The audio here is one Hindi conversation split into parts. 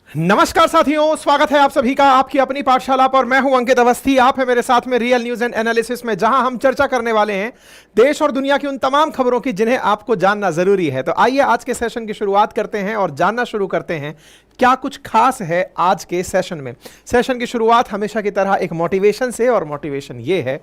नमस्कार साथियों, स्वागत है आप सभी का आपकी अपनी पाठशाला पर। मैं हूं अंकित अवस्थी। आप है मेरे साथ में रियल न्यूज एंड एनालिसिस में, जहां हम चर्चा करने वाले हैं देश और दुनिया की उन तमाम खबरों की जिन्हें आपको जानना जरूरी है। तो आइए आज के सेशन की शुरुआत करते हैं और जानना शुरू करते हैं क्या कुछ खास है आज के सेशन में। सेशन की शुरुआत हमेशा की तरह एक मोटिवेशन से, और मोटिवेशन ये है,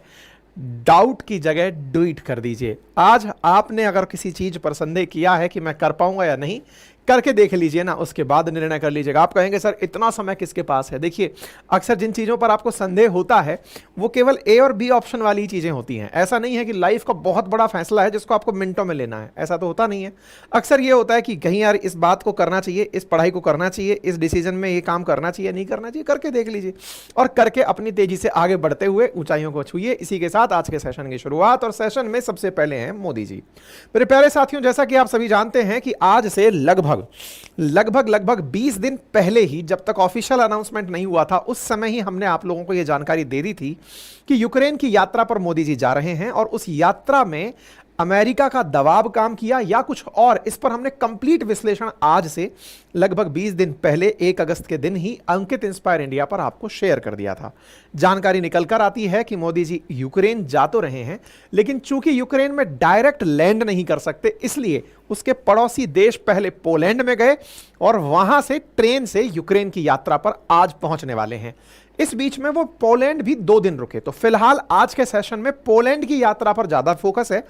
डाउट की जगह डू इट कर दीजिए। आज आपने अगर किसी चीज पर संदेह किया है कि मैं कर पाऊंगा या नहीं, करके देख लीजिए ना, उसके बाद निर्णय कर लीजिएगा। आप कहेंगे सर इतना समय किसके पास है। देखिए, अक्सर जिन चीज़ों पर आपको संदेह होता है वो केवल ए और बी ऑप्शन वाली चीज़ें होती हैं। ऐसा नहीं है कि लाइफ का बहुत बड़ा फैसला है जिसको आपको मिनटों में लेना है, ऐसा तो होता नहीं है। अक्सर ये होता है कि कहीं यार इस बात को करना चाहिए, इस पढ़ाई को करना चाहिए, इस डिसीजन में ये काम करना चाहिए, नहीं करना चाहिए, करके देख लीजिए और करके अपनी तेजी से आगे बढ़ते हुए ऊंचाइयों को छूइए। इसी के साथ आज के सेशन की शुरुआत, और सेशन में सबसे पहले हैं मोदी जी। मेरे प्यारे साथियों, जैसा कि आप सभी जानते हैं कि आज से लगभग 20 दिन पहले ही, जब तक ऑफिशियल अनाउंसमेंट नहीं हुआ था, उस समय ही हमने आप लोगों को यह जानकारी दे दी थी कि यूक्रेन की यात्रा पर मोदी जी जा रहे हैं और उस यात्रा में अमेरिका का दबाव काम किया या कुछ और, इस पर हमने कंप्लीट विश्लेषण आज से लगभग 20 दिन पहले 1 अगस्त के दिन ही अंकित इंस्पायर इंडिया पर आपको शेयर कर दिया था। जानकारी निकल कर आती है कि मोदी जी यूक्रेन जा तो रहे हैं, लेकिन चूंकि यूक्रेन में डायरेक्ट लैंड नहीं कर सकते, इसलिए उसके पड़ोसी देश पहले पोलैंड में गए और वहां से ट्रेन से यूक्रेन की यात्रा पर आज पहुंचने वाले हैं। इस बीच में वो पोलैंड भी 2 दिन रुके। तो फिलहाल आज के सेशन में पोलैंड की यात्रा पर ज्यादा फोकस है।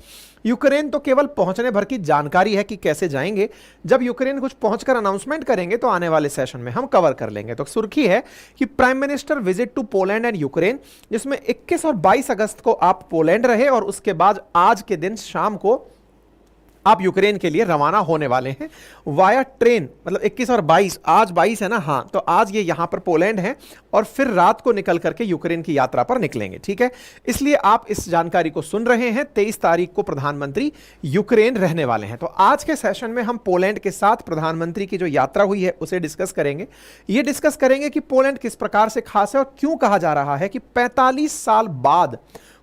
यूक्रेन तो केवल पहुंचने भर की जानकारी है कि कैसे जाएंगे। जब यूक्रेन कुछ पहुंचकर अनाउंसमेंट करेंगे तो आने वाले सेशन में हम कवर कर लेंगे। तो सुर्खी है कि prime minister visit to Poland and Ukraine, जिसमें 21 और 22 अगस्त को आप पोलैंड रहे और उसके बाद आज के दिन शाम को आप यूक्रेन के लिए रवाना होने वाले हैं वाया ट्रेन। मतलब 21 और 22, आज 22 है ना, हाँ, तो आज ये यहां पर पोलैंड है और फिर रात को निकल करके यूक्रेन की यात्रा पर निकलेंगे। ठीक है, इसलिए आप इस जानकारी को सुन रहे हैं। 23 तारीख को प्रधानमंत्री यूक्रेन रहने वाले हैं। तो आज के सेशन में हम पोलैंड के साथ प्रधानमंत्री की जो यात्रा हुई है उसे डिस्कस करेंगे। ये डिस्कस करेंगे कि पोलैंड किस प्रकार से खास है और क्यों कहा जा रहा है कि 45 साल बाद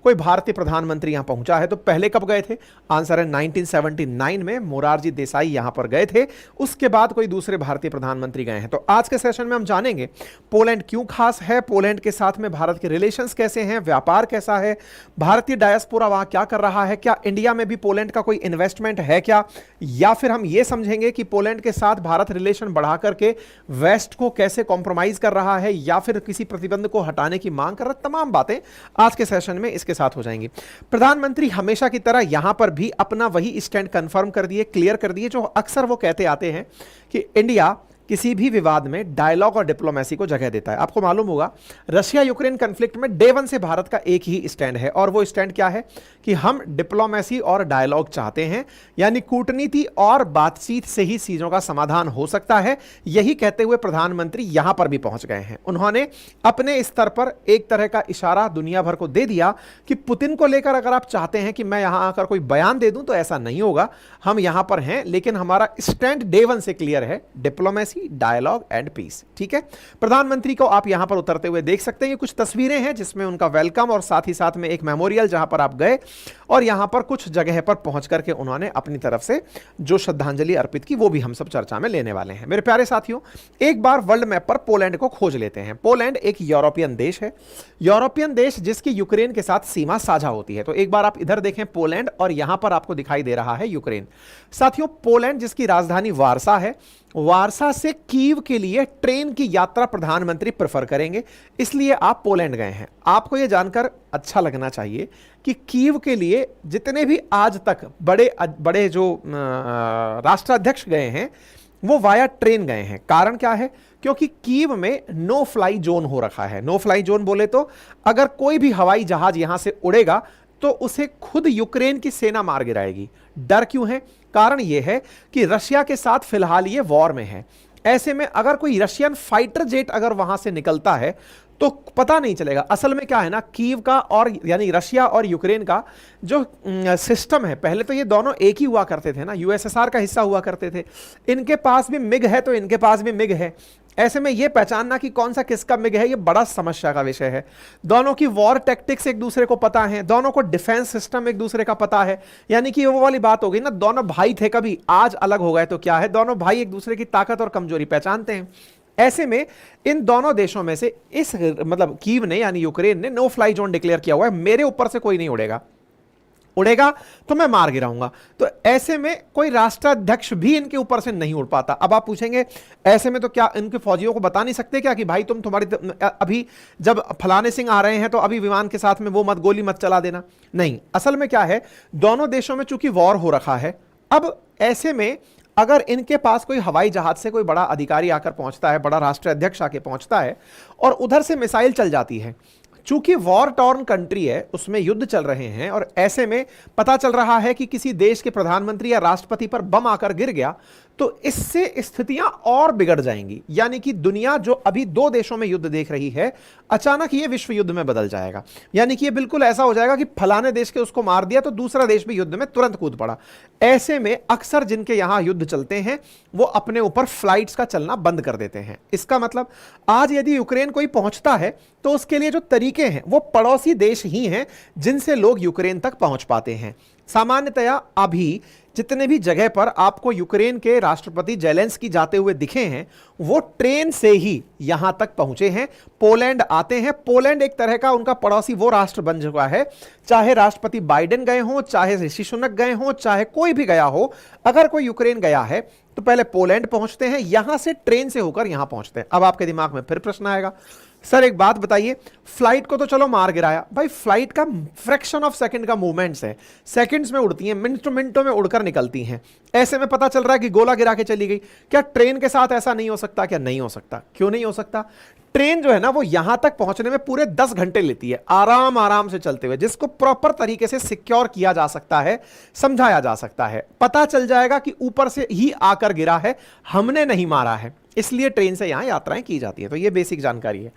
कोई भारतीय प्रधानमंत्री यहां पहुंचा है। तो पहले कब गए थे? आंसर है 1979 में मोरारजी देसाई यहां पर गए थे। उसके बाद कोई दूसरे भारतीय प्रधानमंत्री गए हैं। तो आज के सेशन में हम जानेंगे पोलैंड क्यों खास है, पोलैंड के साथ में भारत के रिलेशंस कैसे हैं, व्यापार कैसा है, भारतीय डायस्पोरा वहां क्या कर रहा है, क्या इंडिया में भी पोलैंड का कोई इन्वेस्टमेंट है क्या, या फिर हम ये समझेंगे कि पोलैंड के साथ भारत रिलेशन बढ़ा करके वेस्ट को कैसे कॉम्प्रोमाइज कर रहा है या फिर किसी प्रतिबंध को हटाने की मांग कर रहा है। तमाम बातें आज के सेशन में इसके साथ हो जाएंगी। प्रधानमंत्री हमेशा की तरह यहां पर भी अपना वही स्टैंड कंफर्म कर दिए, क्लियर कर दिए, जो अक्सर वो कहते आते हैं कि इंडिया किसी भी विवाद में डायलॉग और डिप्लोमेसी को जगह देता है। आपको मालूम होगा रशिया यूक्रेन कॉन्फ्लिक्ट में डे 1 से भारत का एक ही स्टैंड है, और वो स्टैंड क्या है कि हम डिप्लोमेसी और डायलॉग चाहते हैं, यानी कूटनीति और बातचीत से ही चीजों का समाधान हो सकता है। यही कहते हुए प्रधानमंत्री यहां पर भी पहुंच गए हैं। उन्होंने अपने स्तर पर एक तरह का इशारा दुनिया भर को दे दिया कि पुतिन को लेकर अगर आप चाहते हैं कि मैं यहां आकर कोई बयान दे दूं तो ऐसा नहीं होगा, हम यहां पर हैं, लेकिन हमारा स्टैंड डे 1 से क्लियर है, डिप्लोमेसी, डायलॉग एंड पीस। ठीक है, प्रधानमंत्री को आप यहां पर उतरते हुए देख सकते हैं। ये कुछ तस्वीरें हैं जिसमें उनका वेलकम और साथ ही साथ में एक मेमोरियल जहां पर आप गए और यहां पर कुछ जगह पर पहुंच करके उन्होंने अपनी तरफ से जो श्रद्धांजलि अर्पित की वो भी हम सब चर्चा में लेने वाले हैं। मेरे प्यारे साथियों, एक बार वर्ल्ड मैप पर पोलैंड को खोज लेते हैं। पोलैंड एक यूरोपियन देश है, यूरोपियन देश जिसकी यूक्रेन के साथ सीमा साझा होती है। तो एक बार आप इधर देखें पोलैंड, और यहां पर आपको दिखाई दे रहा है यूक्रेन। साथियों, पोलैंड जिसकी राजधानी वारसा है, वारसा से कीव के लिए ट्रेन की यात्रा प्रधानमंत्री प्रेफर करेंगे, इसलिए आप पोलैंड गए हैं। आपको यह जानकर अच्छा लगना चाहिए कि कीव के लिए जितने भी आज तक बड़े बड़े जो राष्ट्राध्यक्ष गए हैं वो वाया ट्रेन गए हैं। कारण क्या है? क्योंकि कीव में नो फ्लाई जोन हो रखा है। नो फ्लाई जोन बोले तो अगर कोई भी हवाई जहाज यहां से उड़ेगा तो उसे खुद यूक्रेन की सेना मार गिराएगी। डर क्यों है? कारण यह है कि रशिया के साथ फिलहाल ये वॉर में है। ऐसे में अगर कोई रशियन फाइटर जेट अगर वहां से निकलता है तो पता नहीं चलेगा। असल में क्या है ना, कीव का और यानी रशिया और यूक्रेन का जो सिस्टम है, पहले तो ये दोनों एक ही हुआ करते थे ना, यूएसएसआर का हिस्सा हुआ करते थे। इनके पास भी मिग है तो इनके पास भी मिग है। ऐसे में यह पहचानना कि कौन सा किसका मिग है, यह बड़ा समस्या का विषय है। दोनों की वॉर टैक्टिक्स एक दूसरे को पता है, दोनों को डिफेंस सिस्टम एक दूसरे का पता है। यानी कि वो वाली बात हो गई ना, दोनों भाई थे कभी, आज अलग हो गए तो क्या है, दोनों भाई एक दूसरे की ताकत और कमजोरी पहचानते हैं। ऐसे में इन दोनों देशों में से इस मतलब कीव ने यानी यूक्रेन ने नो फ्लाई जोन डिक्लेयर किया हुआ है, मेरे ऊपर से कोई नहीं उड़ेगा तो मैं मार गिराऊंगा। तो ऐसे में कोई राष्ट्राध्यक्ष भी इनके ऊपर से नहीं उड़ पाता। अब आप पूछेंगे ऐसे में तो क्या इनके फौजियों को बता नहीं सकते क्या कि भाई तुम्हारी अभी जब फलाने सिंह आ रहे हैं तो अभी विमान के साथ में वो मत गोली मत चला देना? नहीं, असल में क्या है, दोनों देशों में चूंकि वॉर हो रखा है, अब ऐसे में अगर इनके पास कोई हवाई जहाज से कोई बड़ा अधिकारी आकर पहुंचता है, बड़ा राष्ट्राध्यक्ष आके पहुंचता है और उधर से मिसाइल चल जाती है, चूंकि वॉर टॉर्न कंट्री है, उसमें युद्ध चल रहे हैं और ऐसे में पता चल रहा है कि किसी देश के प्रधानमंत्री या राष्ट्रपति पर बम आकर गिर गया, तो इससे स्थितियां और बिगड़ जाएंगी। यानी कि दुनिया जो अभी दो देशों में युद्ध देख रही है, अचानक ये विश्व युद्ध में बदल जाएगा। यानी कि ये बिल्कुल ऐसा हो जाएगा कि फलाने देश के उसको मार दिया तो दूसरा देश भी युद्ध में तुरंत कूद पड़ा। ऐसे में अक्सर जिनके यहां युद्ध चलते हैं वो अपने ऊपर फ्लाइट्स का चलना बंद कर देते हैं। इसका मतलब आज यदि यूक्रेन कोई पहुंचता है तो उसके लिए जो तरीके हैं वो पड़ोसी देश ही हैं जिनसे लोग यूक्रेन तक पहुंच पाते हैं। सामान्यतया अभी जितने भी जगह पर आपको यूक्रेन के राष्ट्रपति जेलेंस्की जाते हुए दिखे हैं वो ट्रेन से ही यहां तक पहुंचे हैं, पोलैंड आते हैं। पोलैंड एक तरह का उनका पड़ोसी वो राष्ट्र बन चुका है, चाहे राष्ट्रपति बाइडेन गए हों, चाहे ऋषि सुनक गए हों, चाहे कोई भी गया हो, अगर कोई यूक्रेन गया है तो पहले पोलैंड पहुंचते हैं, यहां से ट्रेन से होकर यहां पहुंचते हैं। अब आपके दिमाग में फिर प्रश्न आएगा, सर एक बात बताइए, फ्लाइट को तो चलो मार गिराया, भाई फ्लाइट का फ्रैक्शन ऑफ सेकंड का मूवमेंट्स है, सेकंड्स में उड़ती हैं, मिनटों में उड़कर निकलती हैं। ऐसे में पता चल रहा है कि गोला गिरा के चली गई। क्या ट्रेन के साथ ऐसा नहीं हो सकता? क्या नहीं हो सकता? क्यों नहीं हो सकता? ट्रेन जो है ना वो यहां तक पहुंचने में पूरे 10 घंटे लेती है, आराम से चलते हुए, जिसको प्रॉपर तरीके से सिक्योर किया जा सकता है, समझाया जा सकता है। पता चल जाएगा कि ऊपर से ही आकर गिरा है, हमने नहीं मारा है, इसलिए ट्रेन से यहां यात्राएं की जाती है। तो यह बेसिक जानकारी है।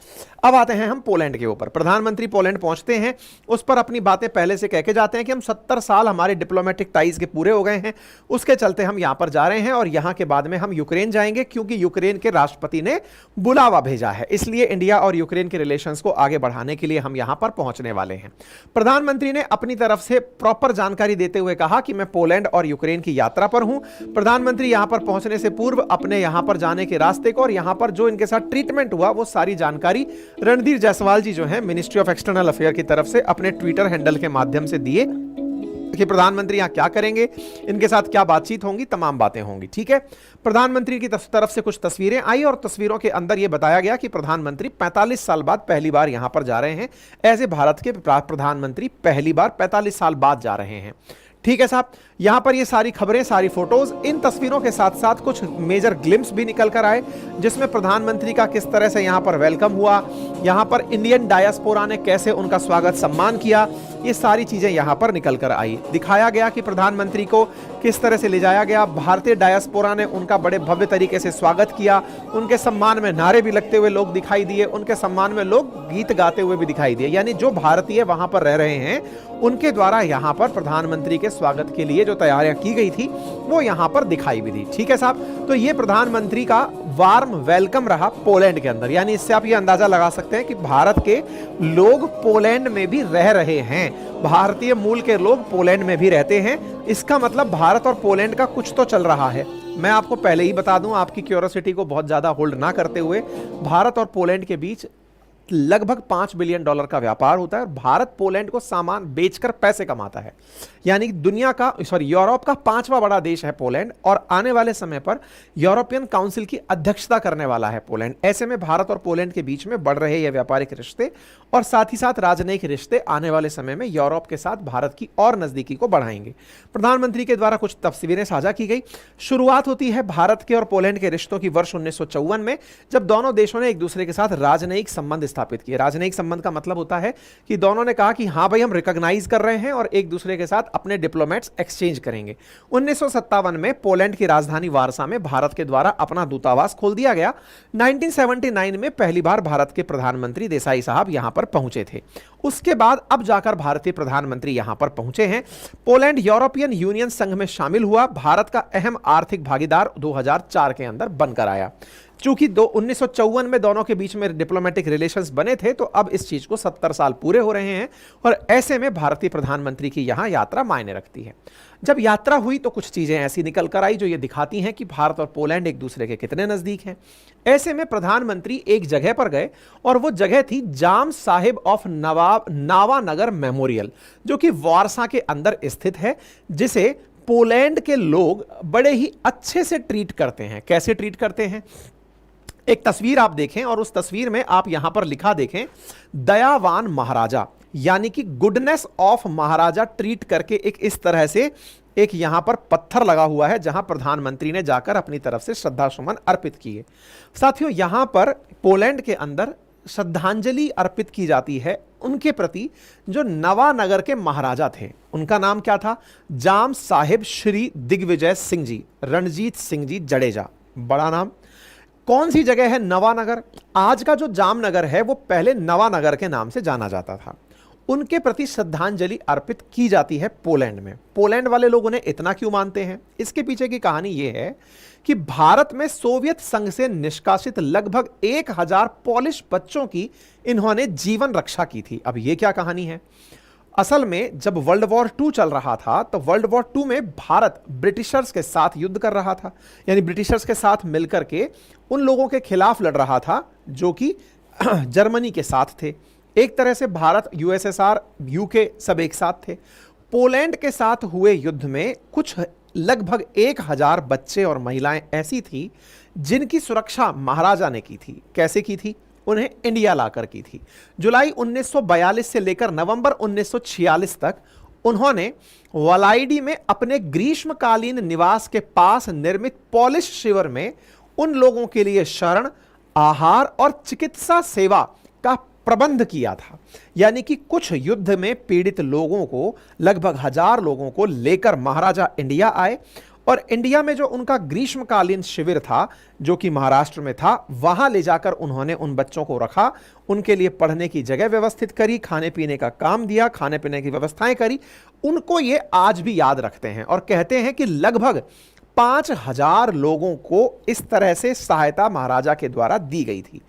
अब आते हैं हम पोलैंड के ऊपर। प्रधानमंत्री पोलैंड पहुंचते हैं, उस पर अपनी बातें पहले से कह के जाते हैं कि हम 70 साल हमारे डिप्लोमेटिक टाइज के पूरे हो गए हैं, उसके चलते हम यहां पर जा रहे हैं और यहां के बाद में हम यूक्रेन जाएंगे क्योंकि यूक्रेन के राष्ट्रपति ने बुलावा भेजा है, इसलिए इंडिया और यूक्रेन के रिलेशंस को आगे बढ़ाने के लिए हम यहां पर पहुंचने वाले हैं। प्रधानमंत्री ने अपनी तरफ से प्रॉपर जानकारी देते हुए कहा कि मैं पोलैंड और यूक्रेन की यात्रा पर हूं। प्रधानमंत्री यहां पर पहुंचने से पूर्व अपने यहां पर जाने के रास्ते को और यहां पर जो इनके साथ ट्रीटमेंट हुआ वो सारी जानकारी रणधीर जायसवाल जी जो हैं मिनिस्ट्री ऑफ एक्सटर्नल अफेयर की तरफ से अपने ट्विटर हैंडल के माध्यम से दिए कि प्रधानमंत्री यहां क्या करेंगे, इनके साथ क्या बातचीत होंगी, तमाम बातें होंगी। ठीक है, प्रधानमंत्री की तरफ से कुछ तस्वीरें आई और तस्वीरों के अंदर यह बताया गया कि प्रधानमंत्री 45 साल बाद पहली बार यहां पर जा रहे हैं। ऐसे भारत के प्रधानमंत्री पहली बार 45 साल बाद जा रहे हैं। ठीक है साहब, यहां पर ये सारी खबरें, सारी फोटोज, इन तस्वीरों के साथ साथ कुछ मेजर ग्लिम्स भी निकल कर आए जिसमें प्रधानमंत्री का किस तरह से यहां पर वेलकम हुआ, यहां पर इंडियन डायस्पोरा ने कैसे उनका स्वागत सम्मान किया, ये सारी चीजें यहां पर निकल कर आई। दिखाया गया कि प्रधानमंत्री को किस तरह से ले जाया गया, भारतीय डायस्पोरा ने उनका बड़े भव्य तरीके से स्वागत किया, उनके सम्मान में नारे भी लगते हुए लोग दिखाई दिए, उनके सम्मान में लोग गीत गाते हुए भी दिखाई दिए। यानी जो भारतीय वहां पर रह रहे हैं उनके द्वारा यहां पर प्रधानमंत्री के स्वागत के लिए जो तैयारियां की गई थी वो यहां पर दिखाई भी दी। ठीक है साहब, तो ये प्रधानमंत्री का वार्म वेलकम रहा पोलैंड के अंदर। यानी इससे आप ये अंदाजा लगा सकते हैं कि भारत के लोग पोलैंड में भी रह रहे हैं, भारतीय मूल के लोग पोलैंड में भी रहते हैं। इसका मतलब भारत और पोलैंड का कुछ तो चल रहा है। मैं आपको पहले ही बता दूं, आपकी क्यूरियोसिटी को बहुत ज्यादा होल्ड ना करते हुए, भारत और पोलैंड के बीच लगभग $5 बिलियन का व्यापार होता है और भारत पोलैंड को सामान बेचकर पैसे कमाता है। यानी दुनिया का यूरोप का 5वां बड़ा देश है पोलैंड और आने वाले समय पर यूरोपियन काउंसिल की अध्यक्षता करने वाला है पोलैंड। ऐसे में भारत और पोलैंड के बीच में बढ़ रहे ये व्यापारिक रिश्ते और साथ ही साथ राजनयिक रिश्ते आने वाले समय में यूरोप के साथ भारत की और नजदीकी को बढ़ाएंगे। प्रधानमंत्री के द्वारा कुछ तस्वीरें साझा की गई। शुरुआत होती है भारत के और पोलैंड के रिश्तों की वर्ष 1954 में, जब दोनों देशों ने एक दूसरे के साथ राजनयिक संबंध स्थापित किए। राजनयिक संबंध का मतलब होता है कि दोनों ने कहा कि हां भाई हम रिकॉग्नाइज कर रहे हैं और एक दूसरे के साथ अपने डिप्लोमेट्स एक्सचेंज करेंगे। 1957 में पोलैंड की राजधानी वारसा में भारत के द्वारा अपना दूतावास खोल दिया गया। 1979 में पहली बार भारत के प्रधानमंत्री देसाई साहब यहां पर पहुंचे थे। उसके बाद अब जाकर भारतीय प्रधानमंत्री यहां पर पहुंचे हैं। पोलैंड यूरोपियन यूनियन संघ में शामिल हुआ, भारत का अहम आर्थिक भागीदार 2004 के अंदर बनकर आया। चूंकि 1954 में दोनों के बीच में डिप्लोमेटिक रिलेशंस बने थे, तो अब इस चीज को 70 साल पूरे हो रहे हैं और ऐसे में भारतीय प्रधानमंत्री की यहां यात्रा मायने रखती है। जब यात्रा हुई तो कुछ चीजें ऐसी निकल कर आई जो ये दिखाती हैं कि भारत और पोलैंड एक दूसरे के कितने नजदीक हैं। ऐसे में प्रधानमंत्री एक जगह पर गए और वो जगह थी जाम साहिब ऑफ नवाब नावानगर मेमोरियल, जो कि वारसा के अंदर स्थित है, जिसे पोलैंड के लोग बड़े ही अच्छे से ट्रीट करते हैं। कैसे ट्रीट करते हैं, एक तस्वीर आप देखें और उस तस्वीर में आप यहां पर लिखा देखें, दयावान महाराजा, यानी कि गुडनेस ऑफ महाराजा ट्रीट करके एक इस तरह से एक यहां पर पत्थर लगा हुआ है जहां प्रधानमंत्री ने जाकर अपनी तरफ से श्रद्धा सुमन अर्पित किए। साथियों, यहां पर पोलैंड के अंदर श्रद्धांजलि अर्पित की जाती है उनके प्रति जो नवानगर के महाराजा थे। उनका नाम क्या था? जाम साहिब श्री दिग्विजय सिंह जी, रणजीत सिंह जी जडेजा, बड़ा नाम। कौन सी जगह है नवानगर? आज का जो जामनगर है वो पहले नवानगर के नाम से जाना जाता था। उनके प्रति श्रद्धांजलि अर्पित की जाती है पोलैंड में। पोलैंड वाले लोग उन्हें इतना क्यों मानते हैं? इसके पीछे की कहानी यह है कि भारत में सोवियत संघ से निष्कासित लगभग 1000 पोलिश बच्चों की इन्होंने जीवन रक्षा की थी। अब यह क्या कहानी है? असल में जब वर्ल्ड वॉर 2 चल रहा था तो वर्ल्ड वॉर 2 में भारत ब्रिटिशर्स के साथ युद्ध कर रहा था, यानी ब्रिटिशर्स के साथ मिलकर के उन लोगों के खिलाफ लड़ रहा था जो कि जर्मनी के साथ थे। एक तरह से भारत, यूएसएसआर, यूके सब एक साथ थे। पोलैंड के साथ हुए युद्ध में कुछ लगभग 1000 बच्चे और महिलाएं ऐसी थी जिनकी सुरक्षा महाराजा ने की थी। कैसे की थी? उन्हें इंडिया लाकर की थी। जुलाई 1942 से लेकर नवंबर 1946 तक उन्होंने वलाइडी में अपने ग्रीष्मकालीन निवास के पास निर्मित पोलिश शिविर में उन लोगों के लिए शरण, आहार और चिकित्सा सेवा का प्रबंध किया था। यानी कि कुछ युद्ध में पीड़ित लोगों को, लगभग 1000 लोगों को लेकर महाराजा इंडिया आए और इंडिया में जो उनका ग्रीष्मकालीन शिविर था जो कि महाराष्ट्र में था, वहां ले जाकर उन्होंने उन बच्चों को रखा, उनके लिए पढ़ने की जगह व्यवस्थित करी, खाने पीने का काम दिया, खाने पीने की व्यवस्थाएं करी। उनको ये आज भी याद रखते हैं और कहते हैं कि लगभग 5000 लोगों को इस तरह से सहायता महाराजा के द्वारा दी गई थी।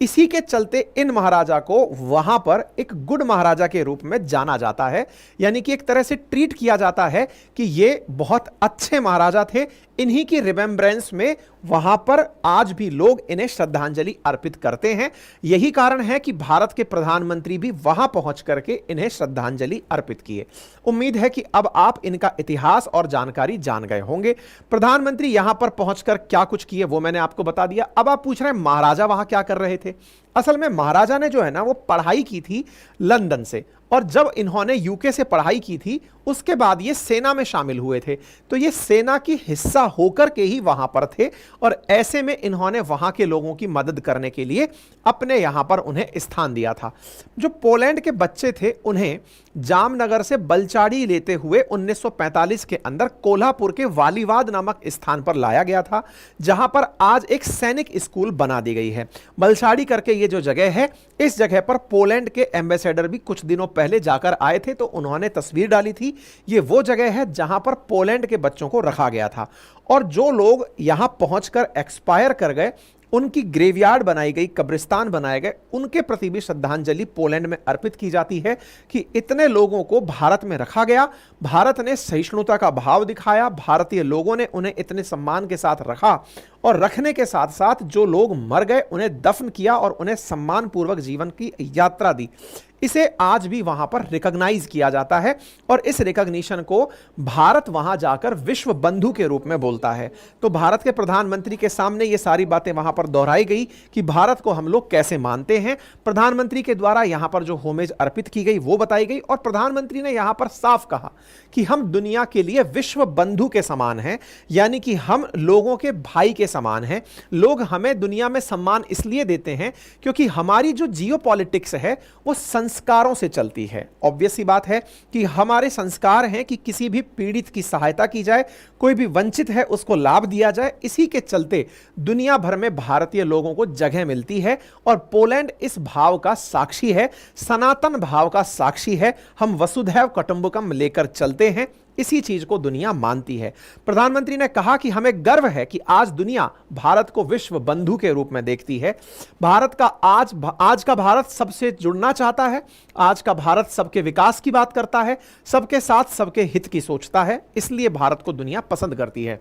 इसी के चलते इन महाराजा को वहां पर एक गुड महाराजा के रूप में जाना जाता है, यानी कि एक तरह से ट्रीट किया जाता है कि ये बहुत अच्छे महाराजा थे। इन्हीं की रिमेम्बरेंस में वहां पर आज भी लोग इन्हें श्रद्धांजलि अर्पित करते हैं। यही कारण है कि भारत के प्रधानमंत्री भी वहां पहुंच करके इन्हें श्रद्धांजलि अर्पित किए। उम्मीद है कि अब आप इनका इतिहास और जानकारी जान गए होंगे। प्रधानमंत्री यहां पर पहुंचकर क्या कुछ किए वो मैंने आपको बता दिया। अब आप पूछ रहे हैं महाराजा वहां क्या कर रहे थे? असल में महाराजा ने जो है ना वो पढ़ाई की थी लंदन से, और जब इन्होंने यूके से पढ़ाई की थी उसके बाद ये सेना में शामिल हुए थे, तो ये सेना की हिस्सा होकर के ही वहां पर थे और ऐसे में इन्होंने वहां के लोगों की मदद करने के लिए अपने यहां पर उन्हें स्थान दिया था। जो पोलैंड के बच्चे थे उन्हें जामनगर से बलचाड़ी लेते हुए 1945 के अंदर कोल्हापुर के वालीवाद नामक स्थान पर लाया गया था, जहां पर आज एक सैनिक स्कूल बना दी गई है। बलचाड़ी करके ये जो जगह है, इस जगह पर पोलैंड के एम्बेसडर भी कुछ दिनों पहले जाकर आए थे तो उन्होंने तस्वीर डाली थी। ये वो जगह है जहां पर पोलैंड के बच्चों को रखा गया था और जो लोग यहां पहुंचकर एक्सपायर कर गए उनकी ग्रेवयार्ड बनाई गई, कब्रिस्तान बनाए गए, उनके प्रति भी श्रद्धांजलि पोलैंड में अर्पित की जाती है कि इतने लोगों को भारत में रखा गया, भारत ने सहिष्णुता का भाव दिखाया, भारतीय लोगों ने उन्हें इतने सम्मान के साथ रखा और रखने के साथ साथ जो लोग मर गए उन्हें दफन किया और उन्हें सम्मानपूर्वक जीवन की यात्रा दी। इसे आज भी वहां पर रिकॉग्नाइज किया जाता है और इस रिकॉग्निशन को भारत वहां जाकर विश्व बंधु के रूप में बोलता है। तो भारत के प्रधानमंत्री के सामने ये सारी बातें वहां पर दोहराई गई कि भारत को हम लोग कैसे मानते हैं। प्रधानमंत्री के द्वारा यहां पर जो होमेज अर्पित की गई वो बताई गई और प्रधानमंत्री ने यहां पर साफ कहा कि हम दुनिया के लिए विश्व बंधु के समान हैं, यानी कि हम लोगों के भाई के समान हैं। लोग हमें दुनिया में सम्मान इसलिए देते हैं क्योंकि हमारी जो जियोपॉलिटिक्स है वो संस्कारों से चलती है। ऑब्वियस सी बात है कि हमारे संस्कार हैं कि किसी भी पीड़ित की सहायता की जाए, कोई भी वंचित है उसको लाभ दिया जाए। इसी के चलते दुनिया भर में भारतीय लोगों को जगह मिलती है और पोलैंड इस भाव का साक्षी है, सनातन भाव का साक्षी है। हम वसुधैव कुटुंबकम लेकर चलते हैं। इसी चीज को दुनिया मानती है। प्रधानमंत्री ने कहा कि हमें गर्व है कि आज दुनिया भारत को विश्व बंधु के रूप में देखती है। आज का भारत सबसे जुड़ना चाहता है। आज का भारत सबके विकास की बात करता है, सबके साथ सबके हित की सोचता है, इसलिए भारत को दुनिया पसंद करती है।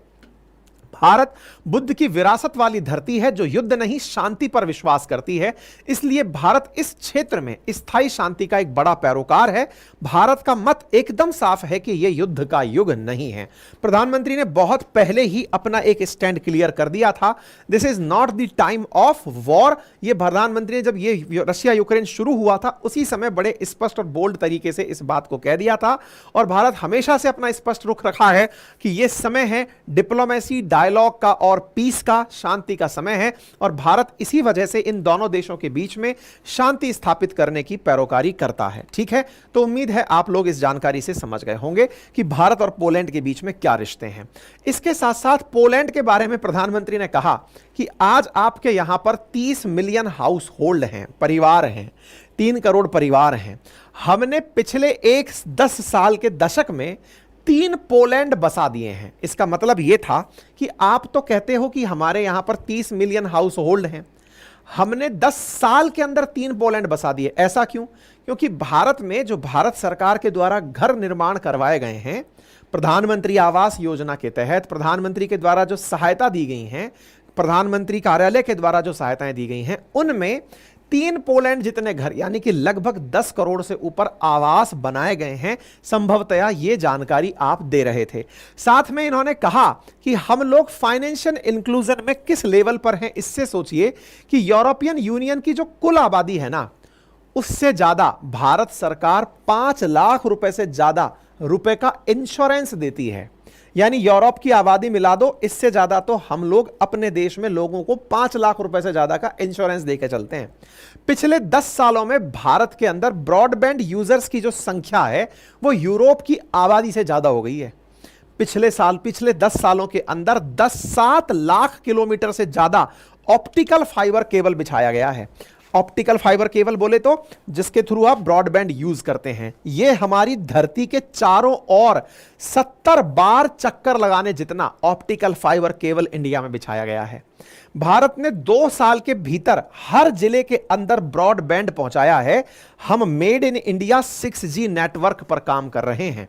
भारत बुद्ध की विरासत वाली धरती है जो युद्ध नहीं शांति पर विश्वास करती है, इसलिए भारत इस क्षेत्र में स्थायी शांति का एक बड़ा पैरोकार है। भारत का मत एकदम साफ है कि यह युद्ध का युग नहीं है। प्रधानमंत्री ने बहुत पहले ही अपना एक स्टैंड क्लियर कर दिया था, this is not the time of war. यह प्रधानमंत्री ने जब यह रशिया यूक्रेन शुरू हुआ था उसी समय बड़े स्पष्ट और बोल्ड तरीके से इस बात को कह दिया था, और भारत हमेशा से अपना स्पष्ट रुख रखा है कि यह समय है डिप्लोमेसी, डायलॉग का और पीस का, शांति का समय है, और भारत इसी वजह से इन दोनों देशों के बीच में शांति स्थापित करने की पैरोकारी करता है। ठीक है, तो उम्मीद है आप लोग इस जानकारी से समझ गए होंगे कि भारत और पोलैंड के बीच में क्या रिश्ते हैं। इसके साथ साथ पोलैंड के बारे में प्रधानमंत्री ने कहा कि आज आपके यहां पर 30 मिलियन हाउस होल्ड हैं, परिवार हैं, 3 करोड़ परिवार हैं। हमने पिछले 10 साल के दशक में 3 पोलैंड बसा दिए हैं। इसका मतलब यह था कि आप तो कहते हो कि हमारे यहां पर 30 मिलियन हाउस होल्ड हैं, हमने 10 साल के अंदर 3 पोलैंड बसा दिए। ऐसा क्यों? क्योंकि भारत में जो भारत सरकार के द्वारा घर निर्माण करवाए गए हैं, प्रधानमंत्री आवास योजना के तहत प्रधानमंत्री के द्वारा जो सहायता दी गई हैं, प्रधानमंत्री कार्यालय के द्वारा जो सहायताएं दी गई हैं, उनमें 3 पोलैंड जितने घर यानी कि लगभग 10 करोड़ से ऊपर आवास बनाए गए हैं। संभवतया ये जानकारी आप दे रहे थे। साथ में इन्होंने कहा कि हम लोग फाइनेंशियल इंक्लूजन में किस लेवल पर हैं। इससे सोचिए कि यूरोपियन यूनियन की जो कुल आबादी है ना, उससे ज्यादा भारत सरकार 5 लाख रुपए से ज्यादा रुपए का इंश्योरेंस देती है। यानी यूरोप की आबादी मिला दो, इससे ज्यादा तो हम लोग अपने देश में लोगों को 5 लाख रुपए से ज्यादा का इंश्योरेंस देकर चलते हैं। पिछले 10 सालों में भारत के अंदर ब्रॉडबैंड यूजर्स की जो संख्या है वो यूरोप की आबादी से ज्यादा हो गई है। पिछले 10 सालों के अंदर 7 लाख किलोमीटर से ज्यादा ऑप्टिकल फाइबर केबल बिछाया गया है। ऑप्टिकल फाइबर केबल बोले तो जिसके थ्रू आप ब्रॉडबैंड यूज करते हैं। यह हमारी धरती के चारों ओर 70 बार चक्कर लगाने जितना ऑप्टिकल फाइबर केबल इंडिया में बिछाया गया है। भारत ने 2 साल के भीतर हर जिले के अंदर ब्रॉडबैंड पहुंचाया है। हम made in India 6G network पर काम कर रहे हैं।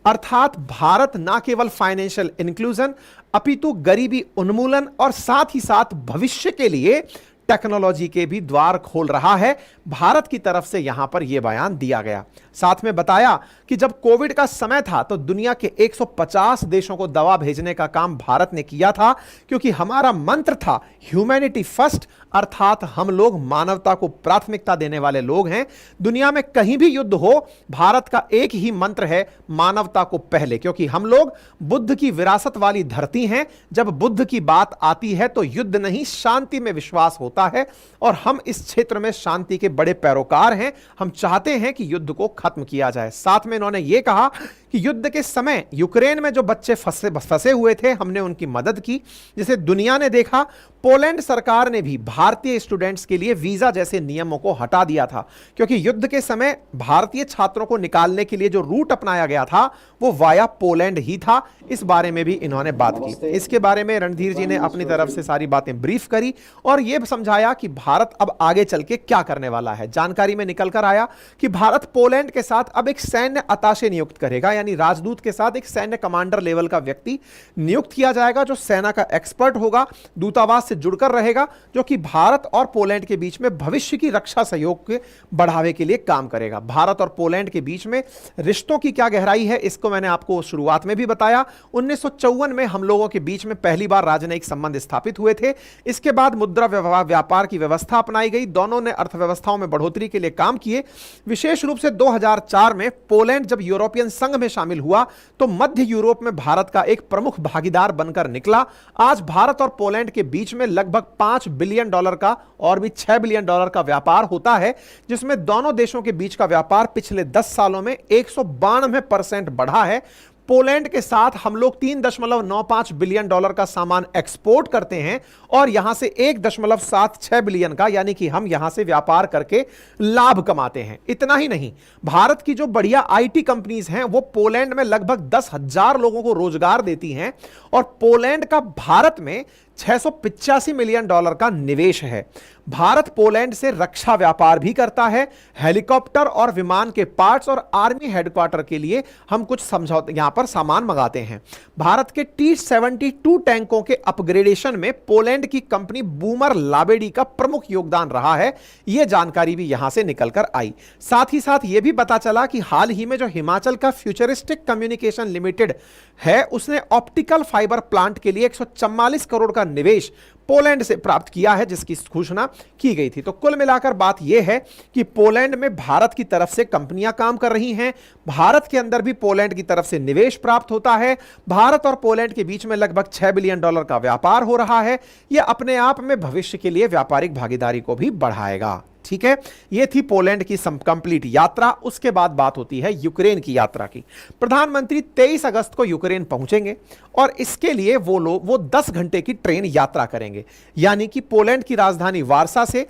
अर्थात भारत ना केवल फाइनेंशियल इंक्लूजन अपितु गरीबी उन्मूलन और साथ ही साथ भविष्य के लिए टेक्नोलॉजी के भी द्वार खोल रहा है। भारत की तरफ से यहां पर यह बयान दिया गया। साथ में बताया कि जब कोविड का समय था तो दुनिया के 150 देशों को दवा भेजने का काम भारत ने किया था, क्योंकि हमारा मंत्र था ह्यूमैनिटी फर्स्ट, अर्थात हम लोग मानवता को प्राथमिकता देने वाले लोग हैं। दुनिया में कहीं भी युद्ध हो, भारत का एक ही मंत्र है, मानवता को पहले, क्योंकि हम लोग बुद्ध की विरासत वाली धरती हैं। जब बुद्ध की बात आती है तो युद्ध नहीं शांति में विश्वास होता है, और हम इस क्षेत्र में शांति के बड़े पैरोकार हैं। हम चाहते हैं कि युद्ध को खत्म किया जाए। साथ में इन्होंने यह कहा कि युद्ध के समय यूक्रेन में जो बच्चे फंसे हुए थे, हमने उनकी मदद की, जिसे दुनिया ने देखा। पोलैंड सरकार ने भी भारतीय स्टूडेंट्स के लिए वीजा जैसे नियमों को हटा दिया था, क्योंकि युद्ध के समय भारतीय छात्रों को निकालने के लिए जो रूट अपनाया गया था वो वाया पोलैंड ही था। इस बारे में भी इन्होंने बात की। इसके बारे में रणधीर जी ने अपनी तरफ से सारी बातें ब्रीफ करी और यह समझाया कि भारत अब आगे चल के क्या करने वाला है। जानकारी में निकल कर आया कि भारत पोलैंड के साथ अब एक सैन्य अताशे नियुक्त करेगा, यानी राजदूत के साथ एक सैन्य कमांडर लेवल का व्यक्ति नियुक्त किया जाएगा जो सेना का एक्सपर्ट होगा, दूतावास से जुड़कर रहेगा, जो कि भारत और पोलैंड के बीच में भविष्य की रक्षा सहयोग के बढ़ावे के लिए काम करेगा। भारत और पोलैंड के बीच में रिश्तों की क्या गहराई है, इसको मैंने आपको शुरुआत में भी बताया। 1954 में हम लोगों के बीच में पहली बार राजनयिक संबंध स्थापित हुए थे। इसके बाद मुद्रा व्यापार की व्यवस्था अपनाई गई। दोनों ने अर्थव्यवस्थाओं में बढ़ोतरी के लिए काम किए। विशेष रूप से 2004 में पोलैंड जब यूरोपियन संघ में शामिल हुआ तो मध्य यूरोप में भारत का एक प्रमुख भागीदार बनकर निकला। आज भारत और पोलैंड के बीच में लगभग $5 बिलियन का और भी $6 बिलियन का व्यापार होता है, जिसमें दोनों देशों के बीच का व्यापार पिछले 10 सालों में 192% बढ़ा है। पोलैंड के साथ हम लोग 3.95 बिलियन डॉलर का सामान एक्सपोर्ट करते हैं और यहां से 1.76 बिलियन का, यानी कि हम यहां से व्यापार करके लाभ कमाते हैं। इतना ही नहीं, भारत की जो बढ़िया आईटी कंपनीज हैं वो पोलैंड में लगभग 10,000 लोगों को रोजगार देती हैं और पोलैंड का भारत में 685 मिलियन डॉलर का निवेश है। भारत पोलैंड से रक्षा व्यापार भी करता है। हेलीकॉप्टर और विमान के पार्ट्स और आर्मी हेडक्वार्टर के लिए हम कुछ समझौते यहां पर सामान मंगाते हैं। भारत के T-72 टैंकों के अपग्रेडेशन में पोलैंड की कंपनी बूमर लाबेडी का प्रमुख योगदान रहा है। यह जानकारी भी यहां से निकलकर आई। साथ ही साथ यह भी पता चला कि हाल ही में जो हिमाचल का फ्यूचरिस्टिक कम्युनिकेशन लिमिटेड है उसने ऑप्टिकल फाइबर प्लांट के लिए 144 करोड़ का निवेश पोलैंड से प्राप्त किया है, जिसकी घोषणा की गई थी। तो कुल मिलाकर बात यह है कि पोलैंड में भारत की तरफ से कंपनियां काम कर रही हैं, भारत के अंदर भी पोलैंड की तरफ से निवेश प्राप्त होता है, भारत और पोलैंड के बीच में लगभग 6 बिलियन डॉलर का व्यापार हो रहा है। यह अपने आप में भविष्य के लिए व्यापारिक भागीदारी को भी बढ़ाएगा। ठीक है, यह थी पोलैंड की कंप्लीट यात्रा। उसके बाद बात होती है यूक्रेन की यात्रा की। प्रधानमंत्री 23 अगस्त को यूक्रेन पहुंचेंगे और इसके लिए वो 10 घंटे की ट्रेन यात्रा करेंगे, यानी कि पोलैंड की राजधानी वार्सा से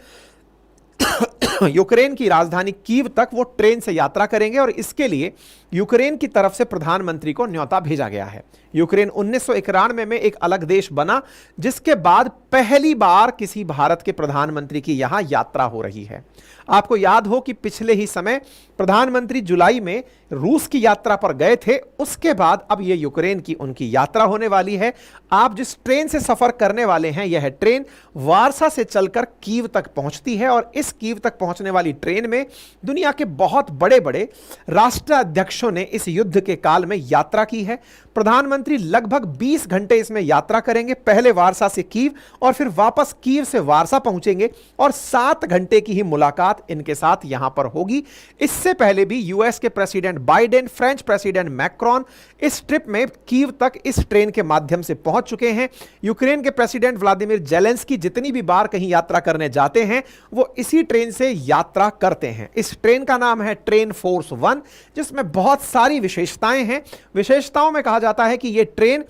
यूक्रेन की राजधानी कीव तक वो ट्रेन से यात्रा करेंगे और इसके लिए यूक्रेन की तरफ से प्रधानमंत्री को न्योता भेजा गया है। यूक्रेन 1991 में एक अलग देश बना, जिसके बाद पहली बार किसी भारत के प्रधानमंत्री की यहां यात्रा हो रही है। आपको याद हो कि पिछले ही समय प्रधानमंत्री जुलाई में रूस की यात्रा पर गए थे, उसके बाद अब यह यूक्रेन की उनकी यात्रा होने वाली है। आप जिस ट्रेन से सफर करने वाले हैं, यह ट्रेन वार्सा से चलकर कीव तक पहुंचती है और इस कीव तक पहुंचने वाली ट्रेन में दुनिया के बहुत बड़े बड़े राष्ट्राध्यक्षों ने इस युद्ध के काल में यात्रा की है। प्रधानमंत्री लगभग 20 घंटे इसमें यात्रा करेंगे, पहले वार्सा से कीव और फिर वापस कीव से वार्सा पहुंचेंगे और 7 घंटे की ही मुलाकात इनके साथ यहां पर होगी। इससे पहले भी यूएस के president Biden, French president Macron इस ट्रिप में कीव तक इस ट्रेन के माध्यम से पहुंच चुके हैं। यूक्रेन के प्रेसिडेंट व्लादिमीर जेलेंस्की जितनी भी बार कहीं यात्रा करने जाते हैं वो इसी ट्रेन से यात्रा करते हैं। इस ट्रेन का नाम है ट्रेन फोर्स 1, जिसमें बहुत सारी विशेषताएं हैं। विशेषताओं में कहा जाता है कि यह ट्रेन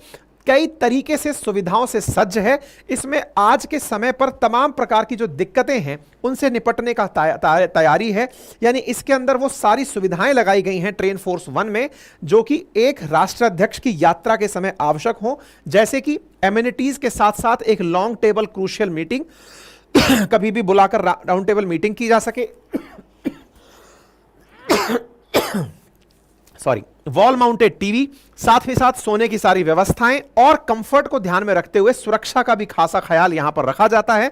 कई तरीके से सुविधाओं से सज्ज है। इसमें आज के समय पर तमाम प्रकार की जो दिक्कतें हैं उनसे निपटने का तैयारी है, यानी इसके अंदर वो सारी सुविधाएं लगाई गई हैं ट्रेन फोर्स 1 में, जो कि एक राष्ट्राध्यक्ष की यात्रा के समय आवश्यक हो, जैसे कि एमिनिटीज के साथ साथ एक लॉन्ग टेबल क्रूशियल मीटिंग कभी भी बुलाकर राउंड टेबल मीटिंग की जा सके, वॉल माउंटेड टीवी, साथ ही साथ सोने की सारी व्यवस्थाएं और कंफर्ट को ध्यान में रखते हुए सुरक्षा का भी खासा ख्याल यहां पर रखा जाता है।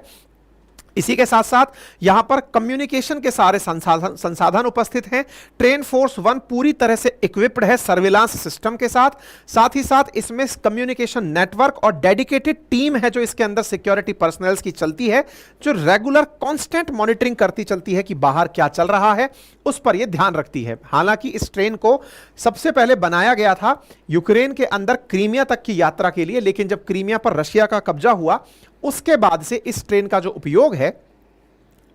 इसी के साथ साथ यहां पर कम्युनिकेशन के सारे संसाधन उपस्थित हैं। ट्रेन फोर्स 1 पूरी तरह से इक्विप्ड है सर्विलांस सिस्टम के साथ ही साथ इसमें कम्युनिकेशन नेटवर्क और डेडिकेटेड टीम है जो इसके अंदर सिक्योरिटी पर्सनल्स की चलती है, जो रेगुलर कांस्टेंट मॉनिटरिंग करती चलती है कि बाहर क्या चल रहा है, उस पर यह ध्यान रखती है। हालांकि इस ट्रेन को सबसे पहले बनाया गया था यूक्रेन के अंदर क्रीमिया तक की यात्रा के लिए, लेकिन जब क्रीमिया पर रशिया का कब्जा हुआ उसके बाद से इस ट्रेन का जो उपयोग है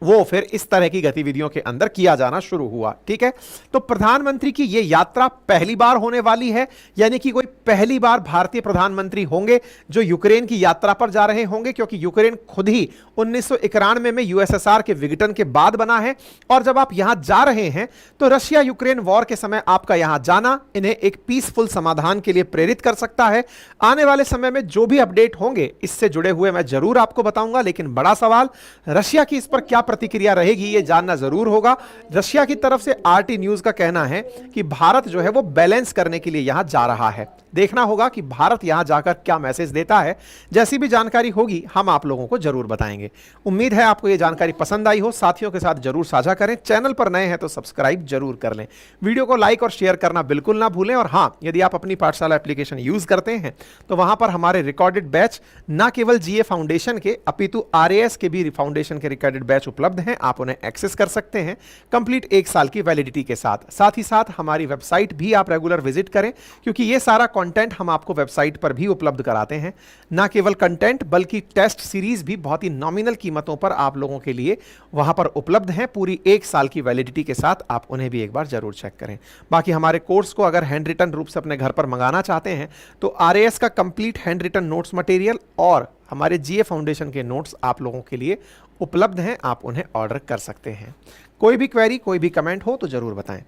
वो फिर इस तरह की गतिविधियों के अंदर किया जाना शुरू हुआ। ठीक है, तो प्रधानमंत्री की यह यात्रा पहली बार होने वाली है, यानी कि कोई पहली बार भारतीय प्रधानमंत्री होंगे जो यूक्रेन की यात्रा पर जा रहे होंगे, क्योंकि यूक्रेन खुद ही 1991 में यूएसएसआर के विघटन के बाद बना है। और जब आप यहां जा रहे हैं तो रशिया यूक्रेन वॉर के समय आपका यहां जाना इन्हें एक पीसफुल समाधान के लिए प्रेरित कर सकता है। आने वाले समय में जो भी अपडेट होंगे इससे जुड़े हुए मैं जरूर आपको बताऊंगा, लेकिन बड़ा सवाल रशिया की इस पर क्या प्रतिक्रिया रहेगी ये जानना जरूर होगा। रशिया की तरफ से आरटी न्यूज का कहना है कि भारत जो है वो बैलेंस करने के लिए यहां जा रहा है। देखना होगा कि भारत यहां जाकर क्या मैसेज देता है। जैसी भी जानकारी होगी हम आप लोगों को जरूर बताएंगे। उम्मीद है आपको यह जानकारी पसंद आई हो, साथियों के साथ जरूर साझा करें। चैनल पर नए हैं तो सब्सक्राइब जरूर कर लें। वीडियो को लाइक और शेयर करना बिल्कुल ना भूलें। और हां, यदि आप अपनी पाठशाला एप्लीकेशन यूज करते हैं तो वहां पर हमारे रिकॉर्डेड बैच ना केवल जीए फाउंडेशन के अपितु आरएएस के भी फाउंडेशन के रिकॉर्डेड बैच उपलब्ध हैं, आप उन्हें एक्सेस कर सकते हैं कंप्लीट 1 साल की वैलिडिटी के साथ ही साथ हमारी वेबसाइट भी आप रेगुलर विजिट करें, क्योंकि यह सारा कंटेंट हम आपको वेबसाइट पर भी उपलब्ध कराते हैं। ना केवल कंटेंट बल्कि टेस्ट सीरीज भी बहुत ही नॉमिनल कीमतों पर आप लोगों के लिए वहां पर उपलब्ध हैं, पूरी 1 साल की वैलिडिटी के साथ। आप उन्हें भी एक बार जरूर चेक करें। बाकी हमारे कोर्स को अगर हैंड रिटन रूप से अपने घर पर मंगाना चाहते हैं तो आरएएस का complete hand written notes material और हमारे जीए फाउंडेशन के नोट्स आप लोगों के लिए उपलब्ध हैं, आप उन्हें ऑर्डर कर सकते हैं। कोई भी क्वेरी, कोई भी कमेंट हो तो जरूर बताएं।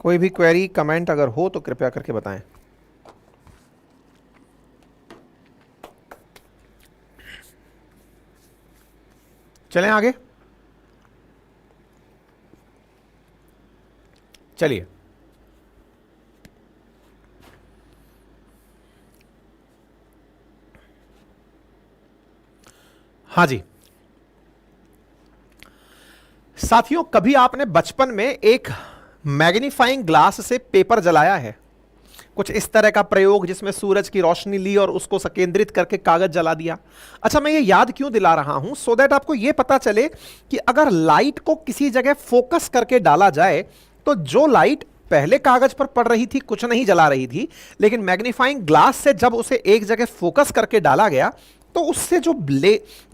कोई भी क्वेरी कमेंट अगर हो तो कृपया करके बताएं। चलें आगे। चलिए, हाँ जी साथियों, कभी आपने बचपन में एक मैग्नीफाइंग ग्लास से पेपर जलाया है? कुछ इस तरह का प्रयोग जिसमें सूरज की रोशनी ली और उसको संकेंद्रित करके कागज जला दिया। अच्छा, मैं ये याद क्यों दिला रहा हूं? सो दैट आपको ये पता चले कि अगर लाइट को किसी जगह फोकस करके डाला जाए तो जो लाइट पहले कागज पर पड़ रही थी, कुछ नहीं जला रही थी, लेकिन मैग्नीफाइंग ग्लास से जब उसे एक जगह फोकस करके डाला गया तो उससे जो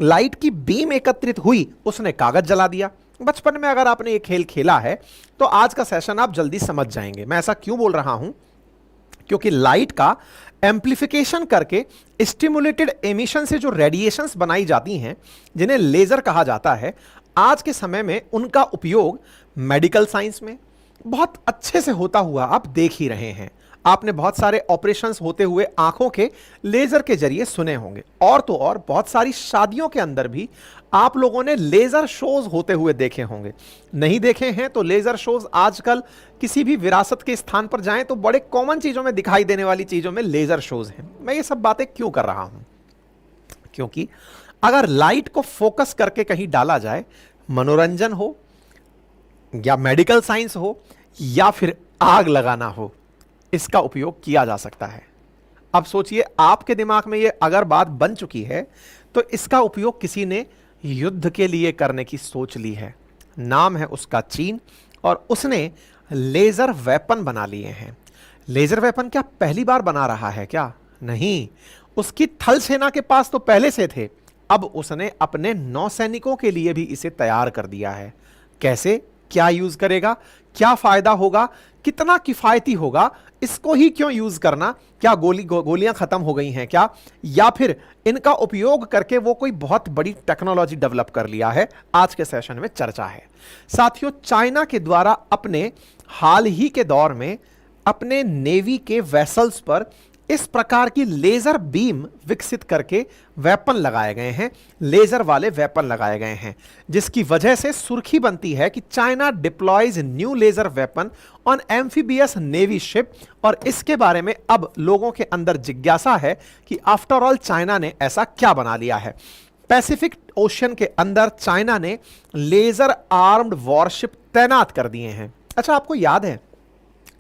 लाइट की बीम एकत्रित हुई उसने कागज जला दिया। बचपन में अगर आपने ये खेल खेला है तो आज का सेशन आप जल्दी समझ जाएंगे। मैं ऐसा क्यों बोल रहा हूं? क्योंकि लाइट का एम्प्लीफिकेशन करके स्टिमुलेटेड एमिशन से जो रेडिएशंस बनाई जाती हैं, जिन्हें लेजर कहा जाता है, आज के समय में उनका उपयोग मेडिकल साइंस में बहुत अच्छे से होता हुआ आप देख ही रहे हैं। आपने बहुत सारे ऑपरेशंस होते हुए आंखों के लेजर के जरिए सुने होंगे, और तो और बहुत सारी शादियों के अंदर भी आप लोगों ने लेजर शोज होते हुए देखे होंगे। नहीं देखे हैं तो लेजर शोज आजकल किसी भी विरासत के स्थान पर जाएं तो बड़े कॉमन चीजों में दिखाई देने वाली चीजों में लेजर शोज हैं। मैं ये सब बातें क्यों कर रहा हूं? क्योंकि अगर लाइट को फोकस करके कहीं डाला जाए, मनोरंजन हो या मेडिकल साइंस हो या फिर आग लगाना हो, इसका उपयोग किया जा सकता है। अब सोचिए, आपके दिमाग में ये अगर बात बन चुकी है तो इसका उपयोग किसी ने युद्ध के लिए करने की सोच ली है। नाम है उसका चीन, और उसने लेजर वेपन बना लिए हैं। लेजर वेपन क्या पहली बार बना रहा है क्या? नहीं, उसकी थल सेना के पास तो पहले से थे। अब उसने अपने नौसैनिकों के लिए भी इसे तैयार कर दिया है। कैसे, क्या यूज करेगा, क्या फायदा होगा, कितना किफायती होगा, इसको ही क्यों यूज करना? क्या गोलियां खत्म हो गई हैं क्या, या फिर इनका उपयोग करके वो कोई बहुत बड़ी टेक्नोलॉजी डेवलप कर लिया है? आज के सेशन में चर्चा है। साथियों, चाइना के द्वारा अपने हाल ही के दौर में अपने नेवी के वेसल्स पर इस प्रकार की लेजर बीम विकसित करके वेपन लगाए गए हैं, लेजर वाले वेपन लगाए गए हैं, जिसकी वजह से सुर्खी बनती है कि China deploys new laser weapon on amphibious navy ship. और इसके बारे में अब लोगों के अंदर जिज्ञासा है कि आफ्टर ऑल चाइना ने ऐसा क्या बना लिया है। पैसिफिक ओशन के अंदर चाइना ने लेजर आर्म्ड वॉरशिप तैनात कर दिए हैं। अच्छा, आपको याद है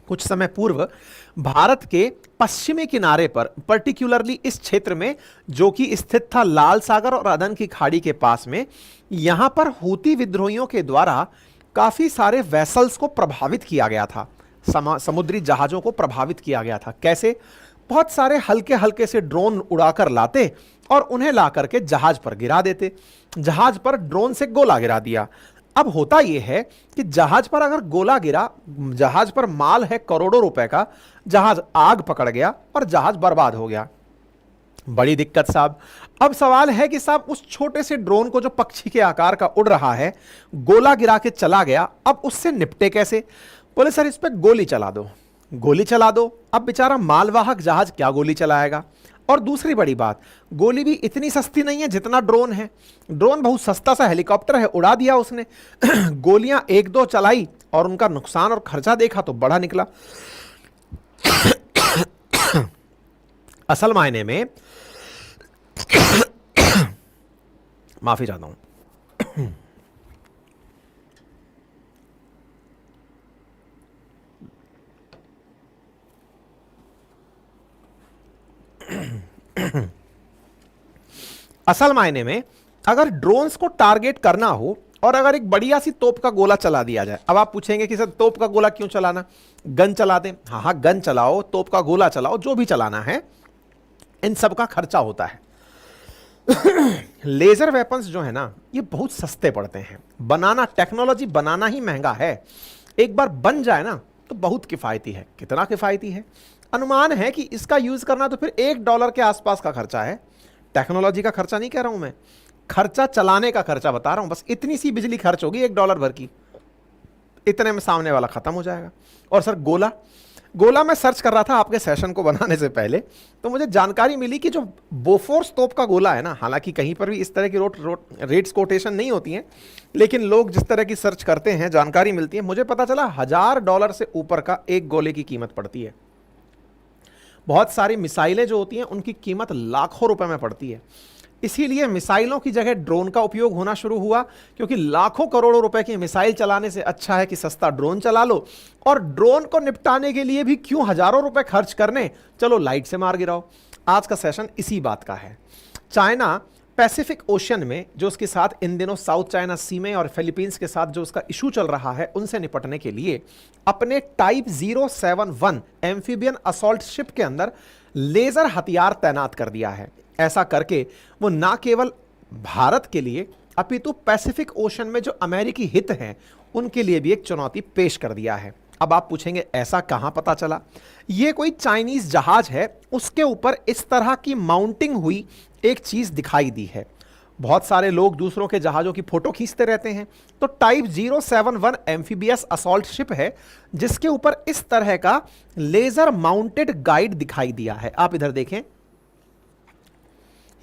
कुछ समय पूर्व भारत के पश्चिमी किनारे पर, पर्टिकुलरली इस क्षेत्र में जो कि स्थित था लाल सागर और अदन की खाड़ी के पास में, यहां पर हूती विद्रोहियों के द्वारा काफी सारे वेसल्स को प्रभावित किया गया था, समुद्री जहाजों को प्रभावित किया गया था। कैसे? बहुत सारे हल्के हल्के से ड्रोन उड़ाकर लाते और उन्हें ला करके जहाज पर गिरा देते। जहाज पर ड्रोन से गोला गिरा दिया। अब होता यह है कि जहाज पर अगर गोला गिरा, जहाज पर माल है करोड़ों रुपए का, जहाज आग पकड़ गया और जहाज बर्बाद हो गया। बड़ी दिक्कत साहब। अब सवाल है कि साहब उस छोटे से ड्रोन को जो पक्षी के आकार का उड़ रहा है, गोला गिरा के चला गया, अब उससे निपटे कैसे? बोले सर इस पे गोली चला दो। गोली चला दो। अब बेचारा मालवाहक जहाज क्या गोली चलाएगा? और दूसरी बड़ी बात, गोली भी इतनी सस्ती नहीं है जितना ड्रोन है। ड्रोन बहुत सस्ता सा हेलीकॉप्टर है, उड़ा दिया उसने। गोलियां एक दो चलाई और उनका नुकसान और खर्चा देखा तो बड़ा निकला। असल मायने में माफी चाहता हूं। असल मायने में अगर ड्रोन्स को टारगेट करना हो और अगर एक बढ़िया सी तोप का गोला चला दिया जाए, अब आप पूछेंगे कि सर तोप का गोला क्यों चलाना, गन चला दें। हाँ हाँ, गन चलाओ, तोप का गोला चलाओ, जो भी चलाना है, इन सब का खर्चा होता है। लेजर वेपन्स जो है ना, ये बहुत सस्ते पड़ते हैं बनाना, टेक्नोलॉजी बनाना ही महंगा है। एक बार बन जाए ना तो बहुत किफायती है। कितना किफायती है? अनुमान है कि इसका यूज करना तो फिर $1 के आसपास का खर्चा है। टेक्नोलॉजी का खर्चा नहीं कह रहा हूं मैं, खर्चा चलाने का खर्चा बता रहा हूं। बस इतनी सी बिजली खर्च होगी $1 भर की, इतने में सामने वाला खत्म हो जाएगा। और सर गोला, गोला मैं सर्च कर रहा था आपके सेशन को बनाने से पहले, तो मुझे जानकारी मिली कि जो बोफोर्स तोप का गोला है ना, हालांकि कहीं पर भी इस तरह की रेट्स कोटेशन नहीं होती हैं, लेकिन लोग जिस तरह की सर्च करते हैं जानकारी मिलती है। मुझे पता चला $1000 से ऊपर का एक गोले की कीमत पड़ती है। बहुत सारी मिसाइलें जो होती हैं उनकी कीमत लाखों रुपए में पड़ती है। इसीलिए मिसाइलों की जगह ड्रोन का उपयोग होना शुरू हुआ, क्योंकि लाखों करोड़ों रुपए की मिसाइल चलाने से अच्छा है कि सस्ता ड्रोन चला लो। और ड्रोन को निपटाने के लिए भी क्यों हजारों रुपए खर्च करने, चलो लाइट से मार गिराओ। आज का सेशन इसी बात का है। चाइना पैसिफिक ओशियन में, जो उसके साथ इन दिनों साउथ चाइना सी में और फिलीपींस के साथ जो उसका इशू चल रहा है, उनसे निपटने के लिए अपने टाइप 071 एम्फीबियन असॉल्ट शिप के अंदर लेजर हथियार तैनात कर दिया है। ऐसा करके वो ना केवल भारत के लिए अपितु पैसिफिक ओशन में जो अमेरिकी हित हैं उनके लिए भी एक चुनौती पेश कर दिया है। अब आप पूछेंगे ऐसा कहां पता चला? ये कोई चाइनीज जहाज है, उसके ऊपर इस तरह की माउंटिंग हुई एक चीज दिखाई दी है। बहुत सारे लोग दूसरों के जहाजों की फोटो खींचते रहते हैं, तो टाइप 071 एम्फीबियस असॉल्ट शिप है जिसके ऊपर इस तरह का लेजर माउंटेड गाइड दिखाई दिया है। आप इधर देखें,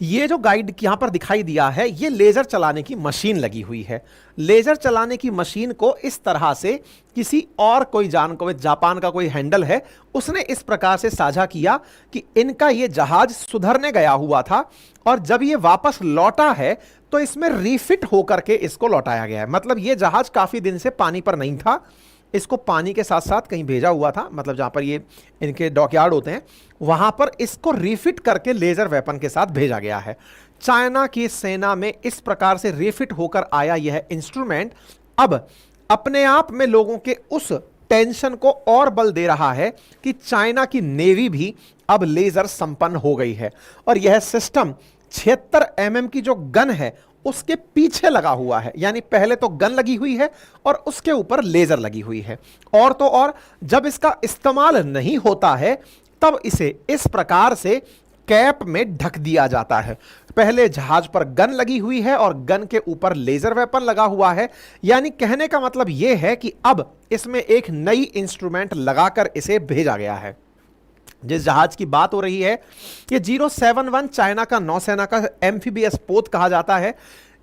ये जो गाइड यहां पर दिखाई दिया है, ये लेजर चलाने की मशीन लगी हुई है। लेजर चलाने की मशीन को इस तरह से किसी और कोई जापान का कोई हैंडल है, उसने इस प्रकार से साझा किया कि इनका ये जहाज सुधरने गया हुआ था और जब ये वापस लौटा है तो इसमें रीफिट होकर के इसको लौटाया गया है। मतलब ये जहाज काफी दिन से पानी पर नहीं था, इसको पानी के साथ साथ कहीं भेजा हुआ था, मतलब जहां पर ये इनके डॉकयार्ड होते हैं वहां पर इसको रिफिट करके लेजर वेपन के साथ भेजा गया है। चाइना की सेना में इस प्रकार से रिफिट होकर आया यह इंस्ट्रूमेंट अब अपने आप में लोगों के उस टेंशन को और बल दे रहा है कि चाइना की नेवी भी अब लेजर संपन्न हो गई है। और यह सिस्टम 76 mm की जो गन है उसके पीछे लगा हुआ है, यानी पहले तो गन लगी हुई है और उसके ऊपर लेजर लगी हुई है। और तो और जब इसका इस्तेमाल नहीं होता है तब इसे इस प्रकार से कैप में ढक दिया जाता है। पहले जहाज पर गन लगी हुई है और गन के ऊपर लेजर वेपन लगा हुआ है, यानी कहने का मतलब यह है कि अब इसमें एक नई इंस्ट्रूमेंट लगाकर इसे भेजा गया है। जिस जहाज की बात हो रही है ये 071 चाइना का नौसेना का एम्फीबियस पोत कहा जाता है।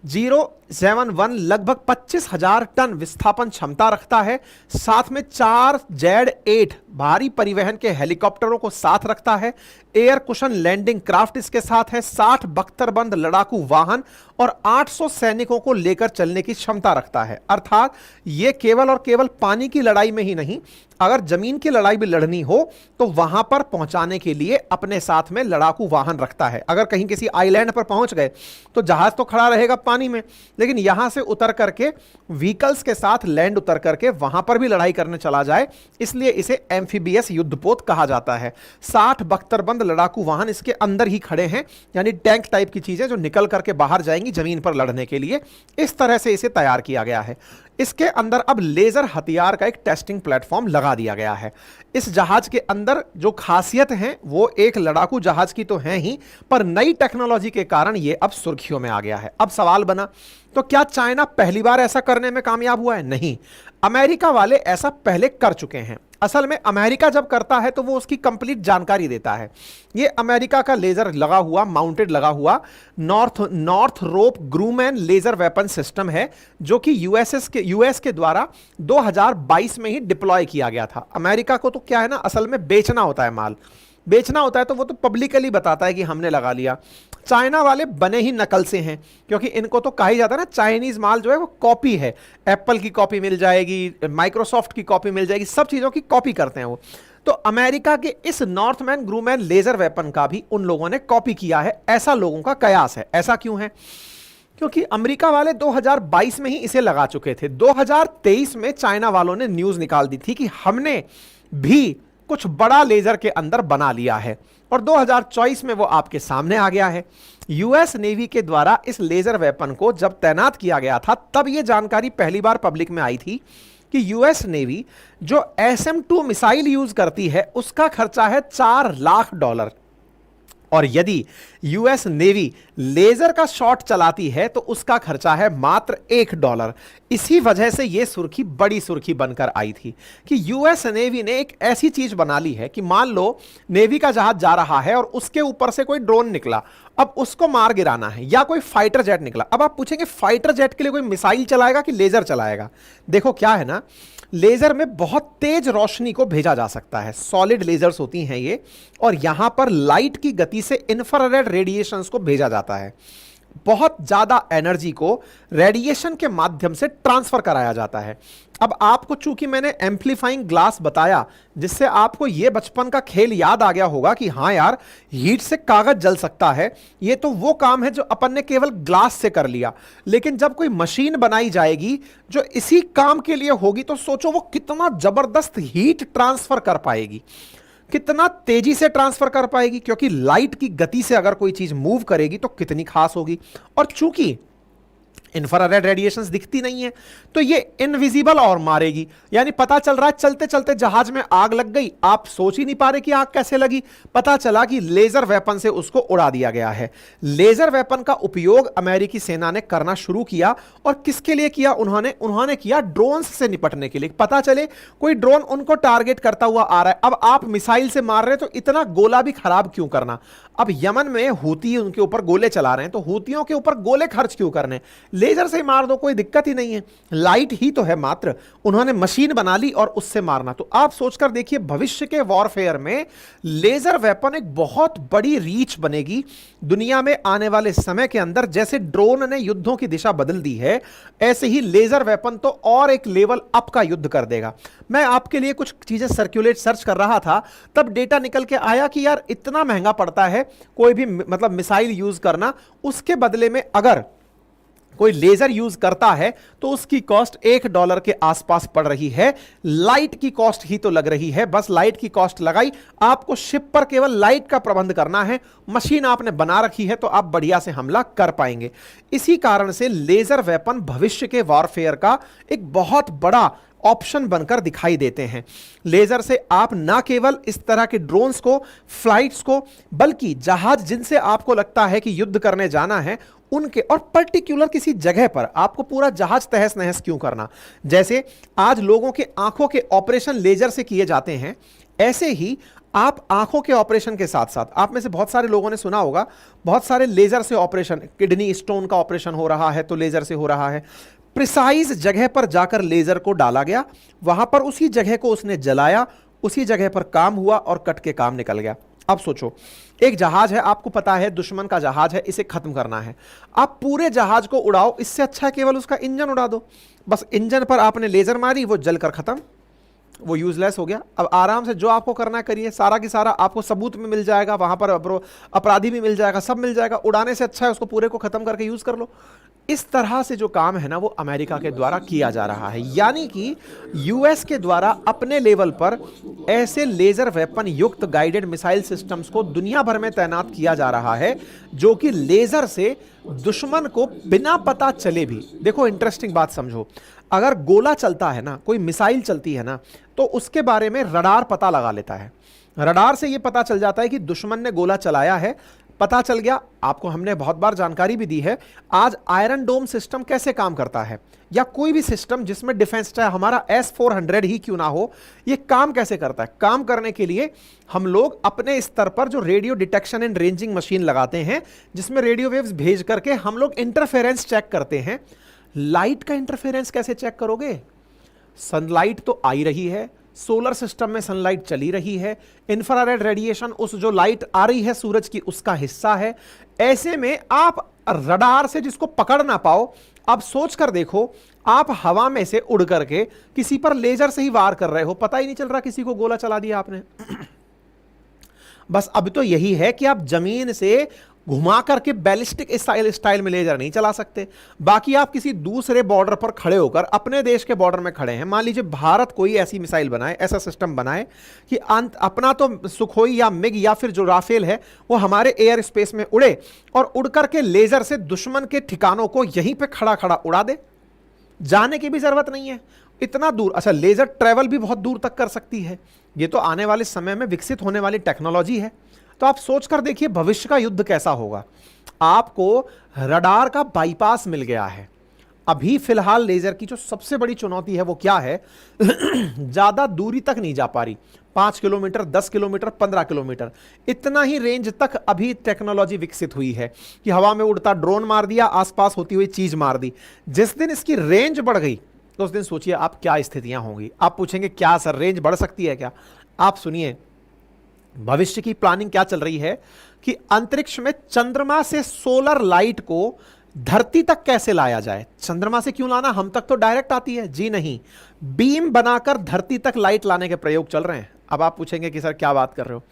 071 लगभग 25,000 टन विस्थापन क्षमता रखता है, साथ में 4 Z-8 भारी परिवहन के हेलीकॉप्टरों को साथ रखता है। एयर कुशन लैंडिंग क्राफ्ट इसके साथ है, 60 बख्तरबंद लड़ाकू वाहन और 800 सैनिकों को लेकर चलने की क्षमता रखता है। अर्थात यह केवल और केवल पानी की लड़ाई में ही नहीं, अगर जमीन की लड़ाई भी लड़नी हो तो वहां पर पहुंचाने के लिए अपने साथ में लड़ाकू वाहन रखता है। अगर कहीं किसी आइलैंड पर पहुंच गए तो जहाज तो खड़ा रहेगा पानी में, लेकिन यहां से उतर करके व्हीकल्स के साथ लैंड उतर करके वहां पर भी लड़ाई करने चला जाए, इसलिए इसे एम्फीबियस युद्धपोत कहा जाता है। 60 बख्तरबंद लड़ाकू वाहन इसके अंदर ही खड़े हैं, यानी टैंक टाइप की चीजें जो निकल करके बाहर जाएंगी जमीन पर लड़ने के लिए। इस तरह से इसे तैयार किया गया है। इसके अंदर अब लेजर हथियार का एक टेस्टिंग प्लेटफॉर्म लगा दिया गया है। इस जहाज के अंदर जो खासियत है वो एक लड़ाकू जहाज की तो है ही, पर नई टेक्नोलॉजी के कारण ये अब सुर्खियों में आ गया है। अब सवाल बना, तो क्या चाइना पहली बार ऐसा करने में कामयाब हुआ है? नहीं, अमेरिका वाले ऐसा पहले कर चुके हैं। असल में अमेरिका जब करता है तो वो उसकी कंप्लीट जानकारी देता है। ये अमेरिका का लेजर लगा हुआ, माउंटेड लगा हुआ नॉर्थ रोप ग्रूमैन लेजर वेपन सिस्टम है, जो कि यूएस के द्वारा 2022 में ही डिप्लॉय किया गया था। अमेरिका को तो क्या है ना, असल में बेचना होता है माल, बेचना होता है तो वो तो पब्लिकली बताता है कि हमने लगा लिया। चाइना वाले बने ही नकल से हैं, क्योंकि इनको तो कहा ही जाता है ना चाइनीज माल जो है वो कॉपी है। एप्पल की कॉपी मिल जाएगी, माइक्रोसॉफ्ट की कॉपी मिल जाएगी, सब चीजों की कॉपी करते हैं वो। तो अमेरिका के इस नॉर्थमैन ग्रूमैन लेजर वेपन का भी उन लोगों ने कॉपी किया है, ऐसा लोगों का कयास है। ऐसा क्यों है? क्योंकि अमेरिका वाले 2022 में ही इसे लगा चुके थे। 2023 में चाइना वालों ने न्यूज निकाल दी थी कि हमने भी कुछ बड़ा लेजर के अंदर बना लिया है, और 2024 में वो आपके सामने आ गया है। यूएस नेवी के द्वारा इस लेजर वेपन को जब तैनात किया गया था, तब यह जानकारी पहली बार पब्लिक में आई थी कि यूएस नेवी जो SM-2 मिसाइल यूज करती है उसका खर्चा है $4 लाख, और यदि यूएस नेवी लेजर का शॉट चलाती है तो उसका खर्चा है मात्र $1। इसी वजह से यह सुर्खी बड़ी सुर्खी बनकर आई थी कि यूएस नेवी ने एक ऐसी चीज बना ली है कि मान लो नेवी का जहाज जा रहा है और उसके ऊपर से कोई ड्रोन निकला, अब उसको मार गिराना है, या कोई फाइटर जेट निकला। अब आप पूछेंगे फाइटर जेट के लिए कोई मिसाइल चलाएगा कि लेजर चलाएगा? देखो क्या है ना, लेजर में बहुत तेज रोशनी को भेजा जा सकता है, सॉलिड लेजर्स होती हैं ये, और यहां पर लाइट की गति से इंफ्रारेड रेडिएशंस को भेजा जाता है। बहुत ज्यादा एनर्जी को रेडिएशन के माध्यम से ट्रांसफर कराया जाता है। अब आपको चूंकि मैंने एम्पलीफाइंग ग्लास बताया, जिससे आपको यह बचपन का खेल याद आ गया होगा कि हां यार, हीट से कागज जल सकता है। यह तो वो काम है जो अपन ने केवल ग्लास से कर लिया, लेकिन जब कोई मशीन बनाई जाएगी जो इसी काम के लिए होगी, तो सोचो वो कितना जबरदस्त हीट ट्रांसफर कर पाएगी, कितना तेजी से ट्रांसफर कर पाएगी। क्योंकि लाइट की गति से अगर कोई चीज मूव करेगी तो कितनी खास होगी। और चूंकि इंफ्रारेड रेडिएशंस दिखती नहीं है, तो ये इनविजिबल और मारेगी। यानी पता चल रहा है चलते चलते जहाज में आग लग गई, आप सोच ही नहीं पा रहे कि आग कैसे लगी, पता चला कि लेजर वेपन से उसको उड़ा दिया गया है। लेजर वेपन का उपयोग अमेरिकी सेना ने करना शुरू किया, और किसके लिए किया? उन्होंने किया ड्रोन से निपटने के लिए। पता चले कोई ड्रोन उनको टारगेट करता हुआ आ रहा है, अब आप मिसाइल से मार रहे, तो इतना गोला भी खराब क्यों करना? अब यमन में हूती उनके ऊपर गोले चला रहे हैं, तो हूतियों के ऊपर गोले खर्च क्यों करने? लेजर से मार दो, कोई दिक्कत ही नहीं है, लाइट ही तो है मात्र। उन्होंने मशीन बना ली और उससे मारना। तो आप सोचकर देखिए, भविष्य के वॉरफेयर में लेजर वेपन एक बहुत बड़ी रीच बनेगी। दुनिया में आने वाले समय के अंदर जैसे ड्रोन ने युद्धों की दिशा बदल दी है, ऐसे ही लेजर वेपन तो और एक लेवल अप का युद्ध कर देगा। मैं आपके लिए कुछ चीजें सर्च कर रहा था, तब डेटा निकल के आया कि यार इतना महंगा पड़ता है कोई भी मतलब मिसाइल यूज करना, उसके बदले में अगर कोई लेजर यूज करता है तो उसकी कॉस्ट $1 के आसपास पड़ रही है। लाइट की कॉस्ट ही तो लग रही है, बस लाइट की कॉस्ट लगाई, आपको शिप पर केवल लाइट का प्रबंध करना है, मशीन आपने बना रखी है, तो आप बढ़िया से हमला कर पाएंगे। इसी कारण से लेजर वेपन भविष्य के वॉरफेयर का एक बहुत बड़ा ऑप्शन बनकर दिखाई देते हैं। लेजर से आप ना केवल इस तरह के ड्रोन्स को, फ्लाइट्स को, बल्कि जहाज जिनसे आपको लगता है कि युद्ध करने जाना है उनके, और पर्टिकुलर किसी जगह पर आपको पूरा जहाज तहस नहस क्यों करना? जैसे आज लोगों के आंखों के ऑपरेशन लेजर से किए जाते हैं, ऐसे ही आप आंखों के ऑपरेशन के साथ साथ, आप में से बहुत सारे लोगों ने सुना होगा, बहुत सारे लेजर से ऑपरेशन, किडनी स्टोन का ऑपरेशन हो रहा है तो लेजर से हो रहा है। प्रिसाइज जगह पर जाकर लेजर को डाला गया, वहां पर उसी जगह को उसने जलाया, उसी जगह पर काम हुआ और कट के काम निकल गया। अब सोचो, एक जहाज है, आपको पता है दुश्मन का जहाज है, इसे खत्म करना है, आप पूरे जहाज को उड़ाओ, इससे अच्छा केवल उसका इंजन उड़ा दो। बस इंजन पर आपने लेजर मारी, वो जलकर खत्म, वो यूजलेस हो गया। अब आराम से जो आपको करना है करिए, सारा की सारा आपको सबूत में मिल जाएगा, वहां पर अपराधी भी मिल जाएगा, सब मिल जाएगा। उड़ाने से अच्छा है उसको पूरे को खत्म करके यूज कर लो। इस तरह से जो काम है ना, वो अमेरिका के द्वारा किया जा रहा है। यानी कि यूएस के द्वारा अपने लेवल पर ऐसे लेजर वेपन युक्त गाइडेड मिसाइल सिस्टम्स को दुनिया भर में तैनात किया जा रहा है, जो कि लेजर से दुश्मन को बिना पता चले भी, देखो इंटरेस्टिंग बात समझो, अगर गोला चलता है ना, कोई मिसाइल चलती है ना, तो उसके बारे में रडार पता लगा लेता है। रडार से यह पता चल जाता है कि दुश्मन ने गोला चलाया है, पता चल गया। आपको हमने बहुत बार जानकारी भी दी है आज आयरन डोम सिस्टम कैसे काम करता है, या कोई भी सिस्टम जिसमें डिफेंस, चाहे हमारा S-400 ही क्यों ना हो, यह काम कैसे करता है। काम करने के लिए हम लोग अपने स्तर पर जो radio detection and ranging machine लगाते हैं, जिसमें रेडियो वेव्स भेज करके हम लोग इंटरफेरेंस चेक करते हैं। लाइट का इंटरफेरेंस कैसे चेक करोगे? सनलाइट तो आ ही रही है, सोलर सिस्टम में सनलाइट चली रही है, इंफ्रारेड रेडिएशन उस जो लाइट आ रही है सूरज की उसका हिस्सा है। ऐसे में आप रडार से जिसको पकड़ ना पाओ, अब सोच कर देखो, आप हवा में से उड़ करके किसी पर लेजर से ही वार कर रहे हो, पता ही नहीं चल रहा किसी को गोला चला दिया आपने। बस अब तो यही है कि आप जमीन से घुमा करके बैलिस्टिक स्टाइल में लेजर नहीं चला सकते। बाकी आप किसी दूसरे बॉर्डर पर खड़े होकर, अपने देश के बॉर्डर में खड़े हैं, मान लीजिए भारत कोई ऐसी मिसाइल बनाए, ऐसा सिस्टम बनाए कि अपना तो सुखोई या मिग या फिर जो राफेल है वो हमारे एयर स्पेस में उड़े और उड़ करके लेजर से दुश्मन के ठिकानों को यहीं पे खड़ा खड़ा उड़ा दे, जाने की भी जरूरत नहीं है इतना दूर। अच्छा, लेजर ट्रेवल भी बहुत दूर तक कर सकती है, ये तो आने वाले समय में विकसित होने वाली टेक्नोलॉजी है। तो आप सोच कर देखिए भविष्य का युद्ध कैसा होगा। आपको रडार का बाईपास मिल गया है। अभी फिलहाल लेजर की जो सबसे बड़ी चुनौती है वो क्या है, ज्यादा दूरी तक नहीं जा पा रही, 5 किलोमीटर, 10 किलोमीटर, 15 किलोमीटर, इतना ही रेंज तक अभी टेक्नोलॉजी विकसित हुई है कि हवा में उड़ता ड्रोन मार दिया, आसपास होती हुई चीज मार दी। जिस दिन इसकी रेंज बढ़ गई तो उस दिन सोचिए आप क्या स्थितियां होंगी। आप पूछेंगे क्या सर रेंज बढ़ सकती है क्या? आप सुनिए, भविष्य की प्लानिंग क्या चल रही है कि अंतरिक्ष में चंद्रमा से सोलर लाइट को धरती तक कैसे लाया जाए। चंद्रमा से क्यों लाना, हम तक तो डायरेक्ट आती है। जी नहीं, बीम बनाकर धरती तक लाइट लाने के प्रयोग चल रहे हैं। अब आप पूछेंगे कि सर क्या बात कर रहे हो।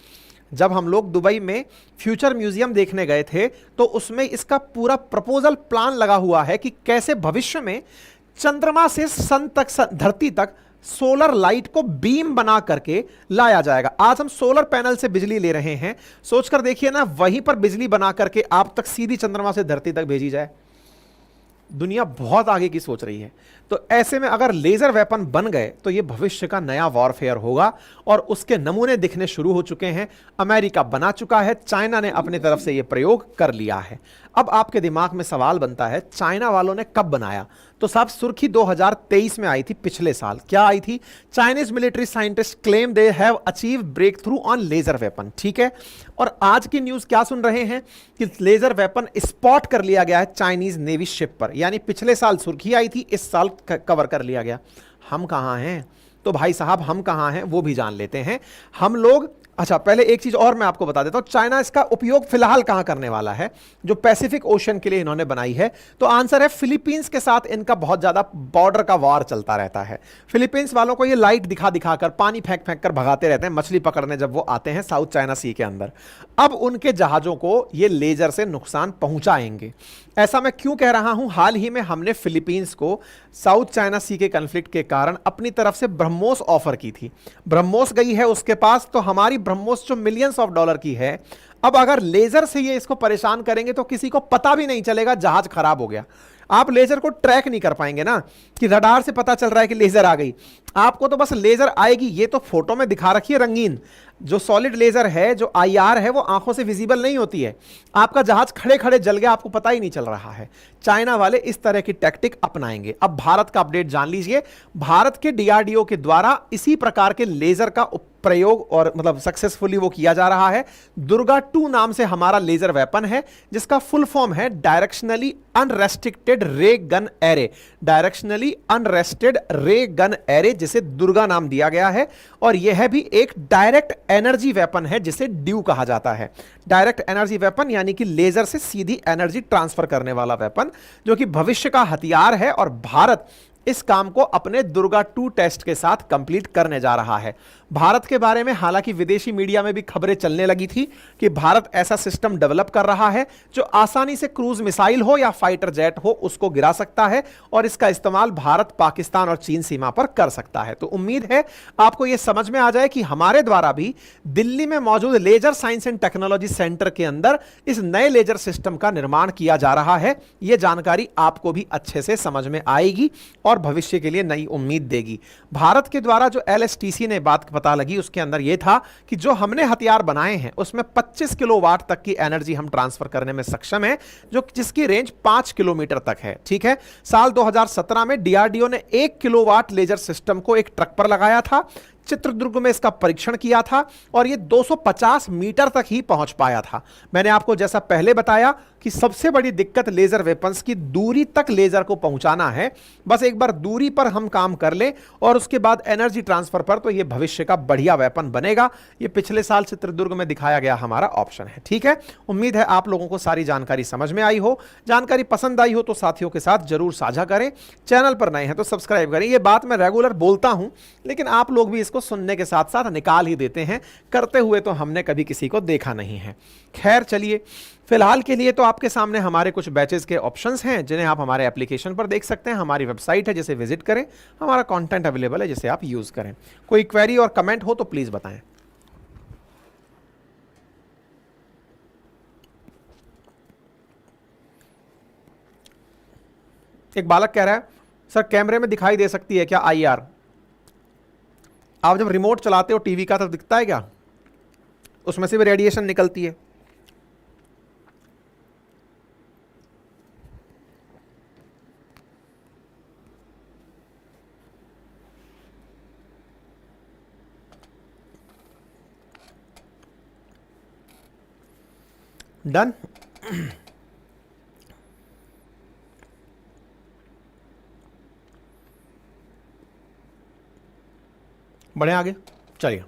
जब हम लोग दुबई में फ्यूचर म्यूजियम देखने गए थे तो उसमें इसका पूरा प्रपोजल प्लान लगा हुआ है कि कैसे भविष्य में चंद्रमा से सन तक, धरती तक सोलर लाइट को बीम बना करके लाया जाएगा। आज हम सोलर पैनल से बिजली ले रहे हैं, सोचकर देखिए ना, वहीं पर बिजली बना करके आप तक सीधी चंद्रमा से धरती तक भेजी जाए। दुनिया बहुत आगे की सोच रही है। तो ऐसे में अगर लेजर वेपन बन गए तो यह भविष्य का नया वॉरफेयर होगा और उसके नमूने दिखने शुरू हो चुके हैं। अमेरिका बना चुका है, चाइना ने अपनी तरफ से यह प्रयोग कर लिया है। अब आपके दिमाग में सवाल बनता है, चाइना वालों ने कब बनाया? तो साहब सुर्खी 2023 में आई थी, पिछले साल। क्या आई थी? Chinese military scientist claim they have achieve breakthrough on laser weapon. ठीक है, और आज की न्यूज क्या सुन रहे हैं कि लेजर वेपन स्पॉट कर लिया गया है चाइनीज नेवी शिप पर। यानी पिछले साल सुर्खी आई थी, इस साल कवर कर लिया गया। हम कहां हैं? तो भाई साहब हम कहां हैं वो भी जान लेते हैं हम लोग। अच्छा, पहले एक चीज और मैं आपको बता देता हूं, चाइना इसका उपयोग फिलहाल कहां करने वाला है जो पैसिफिक ओशन के लिए इन्होंने बनाई है। तो आंसर है फिलीपींस के साथ इनका बहुत ज्यादा बॉर्डर का वार चलता रहता है। फिलीपींस वालों को ये लाइट दिखा दिखा कर, पानी फेंक फेंक कर भगाते रहते हैं मछली पकड़ने जब वो आते हैं साउथ चाइना सी के अंदर। अब उनके जहाजों को ये लेजर से नुकसान पहुंचाएंगे। ऐसा मैं क्यों कह रहा हूं? हाल ही में हमने फिलीपींस को साउथ चाइना सी के कॉन्फ्लिक्ट के कारण अपनी तरफ से ब्रह्मोस ऑफर की थी। ब्रह्मोस गई है उसके पास, तो हमारी ब्रह्मोस जो मिलियंस ऑफ डॉलर की है, अब अगर लेजर से ये इसको परेशान करेंगे तो किसी को पता भी नहीं चलेगा जहाज खराब हो गया। आप लेजर को ट्रैक नहीं कर पाएंगे ना कि रडार से पता चल रहा है कि लेजर आ गई। आपको तो बस लेजर आएगी, ये तो फोटो में दिखा रखी है रंगीन। जो सॉलिड लेजर है, जो आईआर है, वो आंखों से विजिबल नहीं होती है। आपका जहाज खड़े खड़े जल गया, आपको पता ही नहीं चल रहा है। चाइना वाले इस तरह की टैक्टिक अपनाएंगे। अब भारत का अपडेट जान लीजिए। भारत के डीआरडीओ के द्वारा इसी प्रकार के लेजर का प्रयोग और मतलब सक्सेसफुली वो किया जा रहा है। दुर्गा 2 नाम से हमारा लेजर वेपन है, जिसका फुल फॉर्म है डायरेक्शनली अनरेस्ट्रिक्टेड रे गन एरे। डायरेक्शनली अनरेस्टेड रे गन एरे, जिसे दुर्गा नाम दिया गया है। और यह भी एक डायरेक्ट एनर्जी वेपन है जिसे ड्यू कहा जाता है। डायरेक्ट एनर्जी वेपन यानी कि लेजर से सीधी एनर्जी ट्रांसफर करने वाला वेपन, जो कि भविष्य का हथियार है। और भारत इस काम को अपने दुर्गा 2 टेस्ट के साथ कंप्लीट करने जा रहा है। भारत के बारे में हालांकि विदेशी मीडिया में भी खबरें चलने लगी थी कि भारत ऐसा सिस्टम डेवलप कर रहा है जो आसानी से क्रूज मिसाइल हो या फाइटर जेट हो उसको गिरा सकता है, और इसका इस्तेमाल भारत, पाकिस्तान और चीन सीमा पर कर सकता है। तो उम्मीद है आपको यह समझ में आ जाए कि हमारे द्वारा भी दिल्ली में मौजूद laser science and technology centre के अंदर इस नए लेजर सिस्टम का निर्माण किया जा रहा है। यह जानकारी आपको भी अच्छे से समझ में आएगी और भविष्य के लिए नई उम्मीद देगी। भारत के द्वारा जो एलएसटीसी ने बात पता लगी, उसके अंदर यह था कि जो हमने हथियार बनाए हैं उसमें 25 किलोवाट तक की एनर्जी हम ट्रांसफर करने में सक्षम है, जिसकी रेंज 5 किलोमीटर तक है। ठीक है, साल 2017 में डीआरडीओ ने 1 किलोवाट लेजर सिस्टम को एक ट्रक पर लगाया था। चित्रदुर्ग में इसका परीक्षण किया था और ये 250 मीटर तक ही पहुंच पाया था। मैंने आपको जैसा पहले बताया कि सबसे बड़ी दिक्कत लेजर वेपन्स की दूरी तक लेजर को पहुंचाना है। बस एक बार दूरी पर हम काम कर लें और उसके बाद एनर्जी ट्रांसफर पर, तो ये भविष्य का बढ़िया वेपन बनेगा। ये पिछले साल चित्रदुर्ग में दिखाया गया हमारा ऑप्शन है। ठीक है, उम्मीद है आप लोगों को सारी जानकारी समझ में आई हो। जानकारी पसंद आई हो तो साथियों के साथ जरूर साझा करें। चैनल पर नए हैं तो सब्सक्राइब करें। ये बात मैं रेगुलर बोलता हूं, लेकिन आप लोग भी इसको सुनने के साथ साथ निकाल ही देते हैं। करते हुए तो हमने कभी किसी को देखा नहीं है। खैर चलिए, फिलहाल के लिए तो आपके सामने हमारे कुछ बैचेस के ऑप्शंस हैं जिन्हें आप हमारे एप्लीकेशन पर देख सकते हैं। हमारी वेबसाइट है जिसे विजिट करें, हमारा कंटेंट अवेलेबल है जिसे आप यूज करें। कोई क्वेरी और कमेंट हो तो प्लीज बताएं। एक बालक कह रहा है सर कैमरे में दिखाई दे सकती है क्या आईआर? आप जब रिमोट चलाते हो टीवी का तो दिखता है क्या? उसमें से भी रेडिएशन निकलती है। डन। बढ़े आगे चलिए।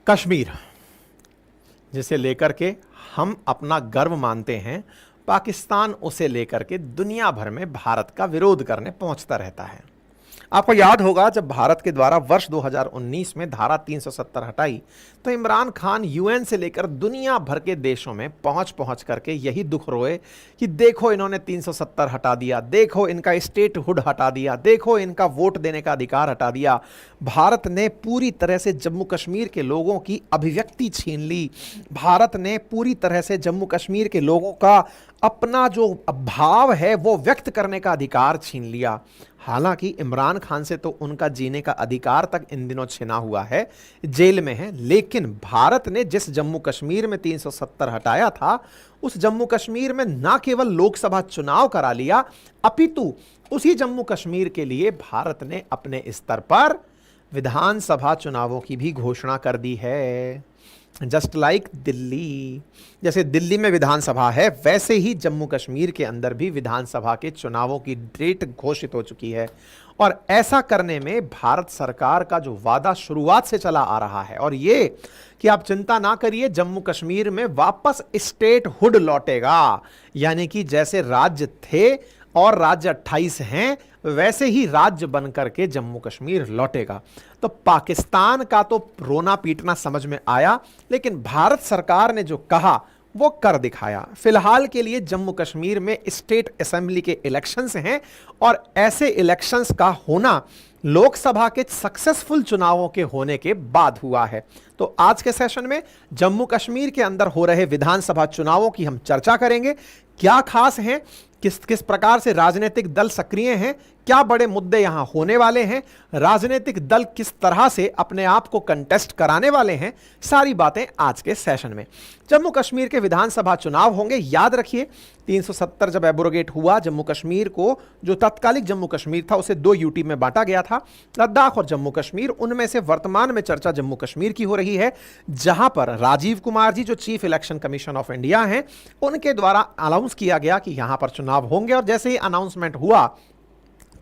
कश्मीर जिसे लेकर के हम अपना गर्व मानते हैं, पाकिस्तान उसे लेकर के दुनिया भर में भारत का विरोध करने पहुंचता रहता है। आपको याद होगा जब भारत के द्वारा वर्ष 2019 में धारा 370 हटाई तो इमरान खान यूएन से लेकर दुनिया भर के देशों में पहुंच करके यही दुख रोए कि देखो इन्होंने 370 हटा दिया, देखो इनका स्टेटहुड हटा दिया, देखो इनका वोट देने का अधिकार हटा दिया। भारत ने पूरी तरह से जम्मू कश्मीर के लोगों की अभिव्यक्ति छीन ली। भारत ने पूरी तरह से जम्मू कश्मीर के लोगों का अपना जो भाव है वो व्यक्त करने का अधिकार छीन लिया। हालांकि इमरान खान से तो उनका जीने का अधिकार तक इन दिनों छिना हुआ है, जेल में है। लेकिन भारत ने जिस जम्मू कश्मीर में 370 हटाया था, उस जम्मू कश्मीर में ना केवल लोकसभा चुनाव करा लिया, अपितु उसी जम्मू कश्मीर के लिए भारत ने अपने स्तर पर विधानसभा चुनावों की भी घोषणा कर दी है। जस्ट लाइक दिल्ली, जैसे दिल्ली में विधानसभा है वैसे ही जम्मू कश्मीर के अंदर भी विधानसभा के चुनावों की डेट घोषित हो चुकी है। और ऐसा करने में भारत सरकार का जो वादा शुरुआत से चला आ रहा है, और ये कि आप चिंता ना करिए, जम्मू कश्मीर में वापस स्टेटहुड लौटेगा। यानी कि जैसे राज्य थे और राज्य 28 हैं, वैसे ही राज्य बनकर के जम्मू कश्मीर लौटेगा। तो पाकिस्तान का तो रोना पीटना समझ में आया, लेकिन भारत सरकार ने जो कहा वो कर दिखाया। फिलहाल के लिए जम्मू कश्मीर में स्टेट असेंबली के इलेक्शंस हैं और ऐसे इलेक्शंस का होना लोकसभा के सक्सेसफुल चुनावों के होने के बाद हुआ है। तो आज के सेशन में जम्मू कश्मीर के अंदर हो रहे विधानसभा चुनावों की हम चर्चा करेंगे। क्या खास हैं, किस किस प्रकार से राजनीतिक दल सक्रिय हैं, क्या बड़े मुद्दे यहां होने वाले हैं, राजनीतिक दल किस तरह से अपने आप को कंटेस्ट कराने वाले हैं, सारी बातें आज के सेशन में। जम्मू कश्मीर के विधानसभा चुनाव होंगे। याद रखिए 370 जब एब्रोगेट हुआ, जम्मू कश्मीर को, जो तत्कालिक जम्मू कश्मीर था उसे 2 यूटी में बांटा गया था, लद्दाख और जम्मू कश्मीर। उनमें से वर्तमान में चर्चा जम्मू कश्मीर की हो रही है, जहां पर राजीव कुमार जी जो chief election commission of India हैं, उनके द्वारा अनाउंस किया गया कि यहां पर चुनाव होंगे। और जैसे ही अनाउंसमेंट हुआ,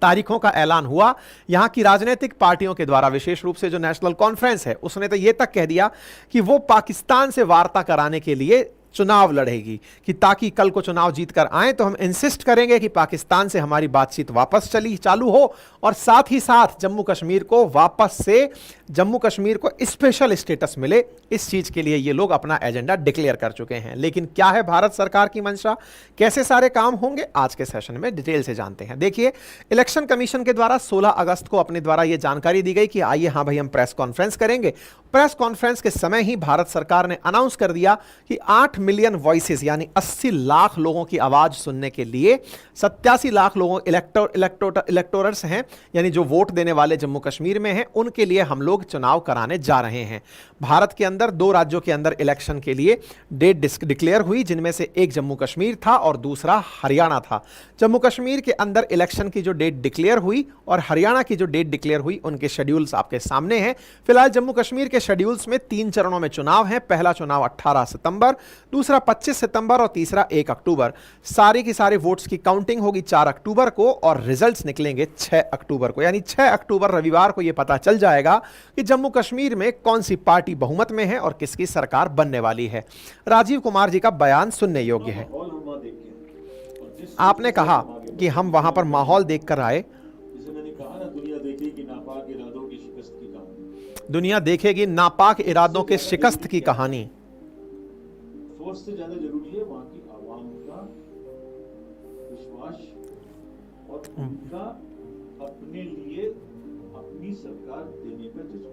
तारीखों का ऐलान हुआ, यहां की राजनीतिक पार्टियों के द्वारा, विशेष रूप से जो नेशनल कॉन्फ्रेंस है उसने तो यह तक कह दिया कि वो पाकिस्तान से वार्ता कराने के लिए चुनाव लड़ेगी, कि ताकि कल को चुनाव जीतकर आए तो हम इंसिस्ट करेंगे कि पाकिस्तान से हमारी बातचीत वापस चालू हो, और साथ ही साथ जम्मू कश्मीर को वापस से जम्मू कश्मीर को स्पेशल स्टेटस मिले। इस चीज के लिए ये लोग अपना एजेंडा डिक्लेयर कर चुके हैं। लेकिन क्या है भारत सरकार की मंशा, कैसे सारे काम होंगे, आज के सेशन में डिटेल से जानते हैं। देखिए, इलेक्शन कमीशन के द्वारा 16 अगस्त को अपने द्वारा यह जानकारी दी गई कि आइए हाँ भाई हम प्रेस कॉन्फ्रेंस करेंगे। प्रेस कॉन्फ्रेंस के समय ही भारत सरकार ने अनाउंस कर दिया कि 8 मिलियन वॉइसेस यानी 80 लाख लोगों की आवाज सुनने के लिए 87 लाख लोगों इलेक्टोरर्स हैं, यानी जो वोट देने वाले जम्मू कश्मीर में हैं, उनके लिए हम लोग चुनाव कराने जा रहे हैं। भारत के अंदर 2 राज्यों के अंदर इलेक्शन के लिए डेट डिक्लेयर हुई, जिनमें से एक जम्मू कश्मीर था और दूसरा हरियाणा था। जम्मू कश्मीर के अंदर इलेक्शन की जो डेट डिक्लेयर हुई और हरियाणा की जो डेट डिक्लेयर हुई, उनके शेड्यूल्स आपके सामने हैं। फिलहाल जम्मू कश्मीर के शेड्यूल्स में 3 चरणों में चुनाव है। पहला चुनाव 18 सितंबर, दूसरा 25 सितंबर और तीसरा 1 अक्टूबर। सारी की सारी वोट्स की काउंटिंग होगी 4 अक्टूबर को और रिजल्ट्स निकलेंगे 6 अक्टूबर को, यानी 6 अक्टूबर रविवार को यह पता चल जाएगा कि जम्मू कश्मीर में कौन सी पार्टी बहुमत में है और किसकी सरकार बनने वाली है। राजीव कुमार जी का बयान सुनने योग्य है। आपने कहा कि हम वहां पर माहौल देखकर आए। दुनिया देखेगी नापाक इरादों के शिकस्त की कहानी। फोर्स से ज्यादा जरूरी है वहां की आवाम का विश्वास और उनका अपने लिए अपनी सरकार देने का जज्बा,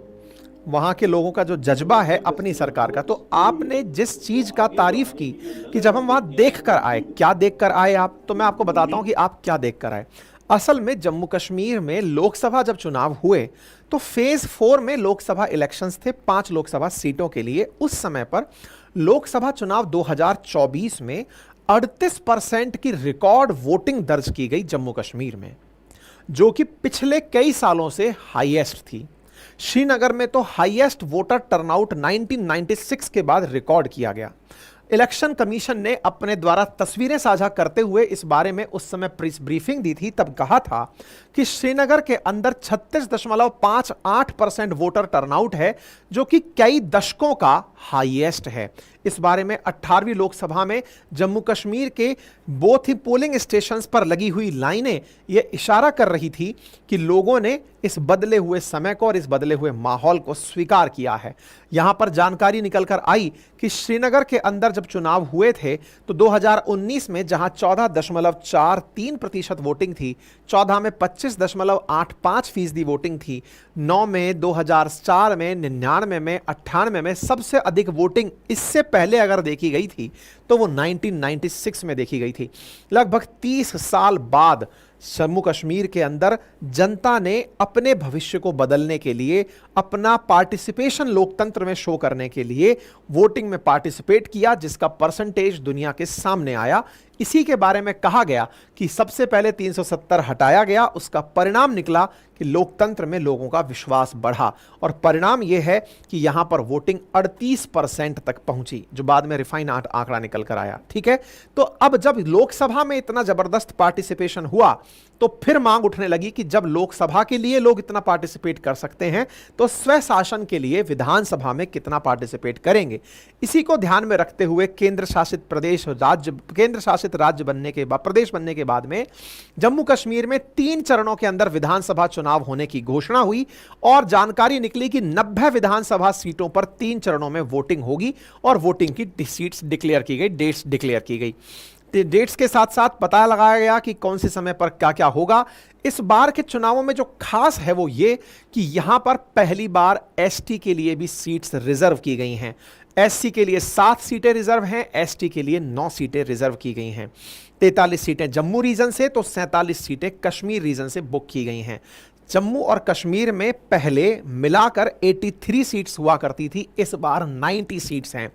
वहां के लोगों का जो जज्बा है अपनी सरकार का। तो आपने जिस चीज का तारीफ की कि जब हम वहां देख कर आए, क्या देख कर आए आप, तो मैं आपको बताता हूं कि आप क्या देख कर आए। असल में जम्मू कश्मीर में लोकसभा जब चुनाव हुए तो फेज 4 में लोकसभा इलेक्शंस थे 5 लोकसभा सीटों के लिए। उस समय पर लोकसभा चुनाव 2024 में 38% की रिकॉर्ड वोटिंग दर्ज की गई जम्मू कश्मीर में, जो कि पिछले कई सालों से हाईएस्ट थी। श्रीनगर में तो हाईएस्ट वोटर टर्नआउट 1996 के बाद रिकॉर्ड किया गया। इलेक्शन कमीशन ने अपने द्वारा तस्वीरें साझा करते हुए इस बारे में उस समय प्रेस ब्रीफिंग दी थी, तब कहा था कि श्रीनगर के अंदर 36.58% वोटर टर्नआउट है, जो कि कई दशकों का हाईएस्ट है। इस बारे में 18वीं लोकसभा में जम्मू कश्मीर के बोथ ही पोलिंग स्टेशंस पर लगी हुई लाइनें यह इशारा कर रही थी कि लोगों ने इस बदले हुए समय को और इस बदले हुए माहौल को स्वीकार किया है। यहां पर जानकारी निकलकर आई कि श्रीनगर के अंदर जब चुनाव हुए थे तो 2019 में जहां 14.43% वोटिंग थी, 14 में 25.85% वोटिंग थी, 9 में, 2004 में, 99 में, 98 में सबसे अधिक वोटिंग इससे पहले अगर देखी गई थी तो वो 1996 में देखी गई थी। लगभग 30 साल बाद जम्मू कश्मीर के अंदर जनता ने अपने भविष्य को बदलने के लिए, अपना पार्टिसिपेशन लोकतंत्र में शो करने के लिए वोटिंग में पार्टिसिपेट किया, जिसका परसेंटेज दुनिया के सामने आया। इसी के बारे में कहा गया कि सबसे पहले 370 हटाया गया, उसका परिणाम निकला कि लोकतंत्र में लोगों का विश्वास बढ़ा और परिणाम यह है कि यहां पर वोटिंग 38% तक पहुंची, जो बाद में रिफाइन आंकड़ा निकल कर आया। ठीक है, तो अब जब लोकसभा में इतना जबरदस्त पार्टिसिपेशन हुआ तो फिर मांग उठने लगी कि जब लोकसभा के लिए लोग इतना पार्टिसिपेट कर सकते हैं तो स्वशासन के लिए विधानसभा में कितना पार्टिसिपेट करेंगे। इसी को ध्यान में रखते हुए केंद्र शासित राज्य बनने के बाद, प्रदेश बनने के बाद में जम्मू कश्मीर में 3 चरणों के अंदर विधानसभा चुनाव होने की घोषणा हुई और जानकारी निकली कि 90 विधानसभा सीटों पर 3 चरणों में वोटिंग होगी और वोटिंग की सीट्स डिक्लेयर की गई, डेट्स डिक्लेयर की गई। डेट्स के साथ साथ पता लगाया गया कि कौन से समय पर क्या क्या होगा। इस बार के चुनावों में जो खास है वो ये कि यहां पर पहली बार एसटी के लिए भी सीट्स रिजर्व की गई हैं। एससी के लिए 7 सीटें रिजर्व हैं, एसटी के लिए 9 सीटें रिजर्व की गई हैं। 43 सीटें जम्मू रीजन से तो 47 सीटें कश्मीर रीजन से बुक की गई हैं। जम्मू और कश्मीर में पहले मिलाकर 83 सीट्स हुआ करती थी, इस बार 90 सीट्स हैं।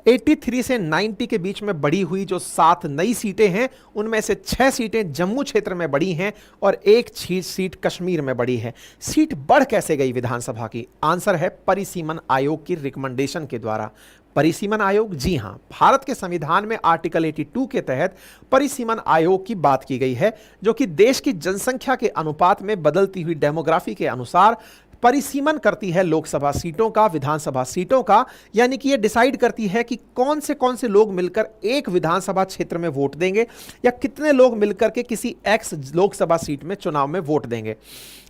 83 से 90 के बीच में बढ़ी हुई जो 7 नई सीटें हैं, उनमें से 6 सीटें जम्मू क्षेत्र में बढ़ी हैं और 1 सीट कश्मीर में बढ़ी है। सीट बढ़ कैसे गई विधानसभा की? आंसर है परिसीमन आयोग की रिकमेंडेशन के द्वारा। परिसीमन आयोग, जी हां, भारत के संविधान में आर्टिकल 82 के तहत परिसीमन आयोग की बात की गई है, जो कि देश की जनसंख्या के अनुपात में बदलती हुई डेमोग्राफी के अनुसार परिसीमन करती है लोकसभा सीटों का, विधानसभा सीटों का। यानी कि यह डिसाइड करती है कि कौन से लोग मिलकर एक विधानसभा क्षेत्र में वोट देंगे या कितने लोग मिलकर के किसी एक्स लोकसभा सीट में चुनाव में वोट देंगे।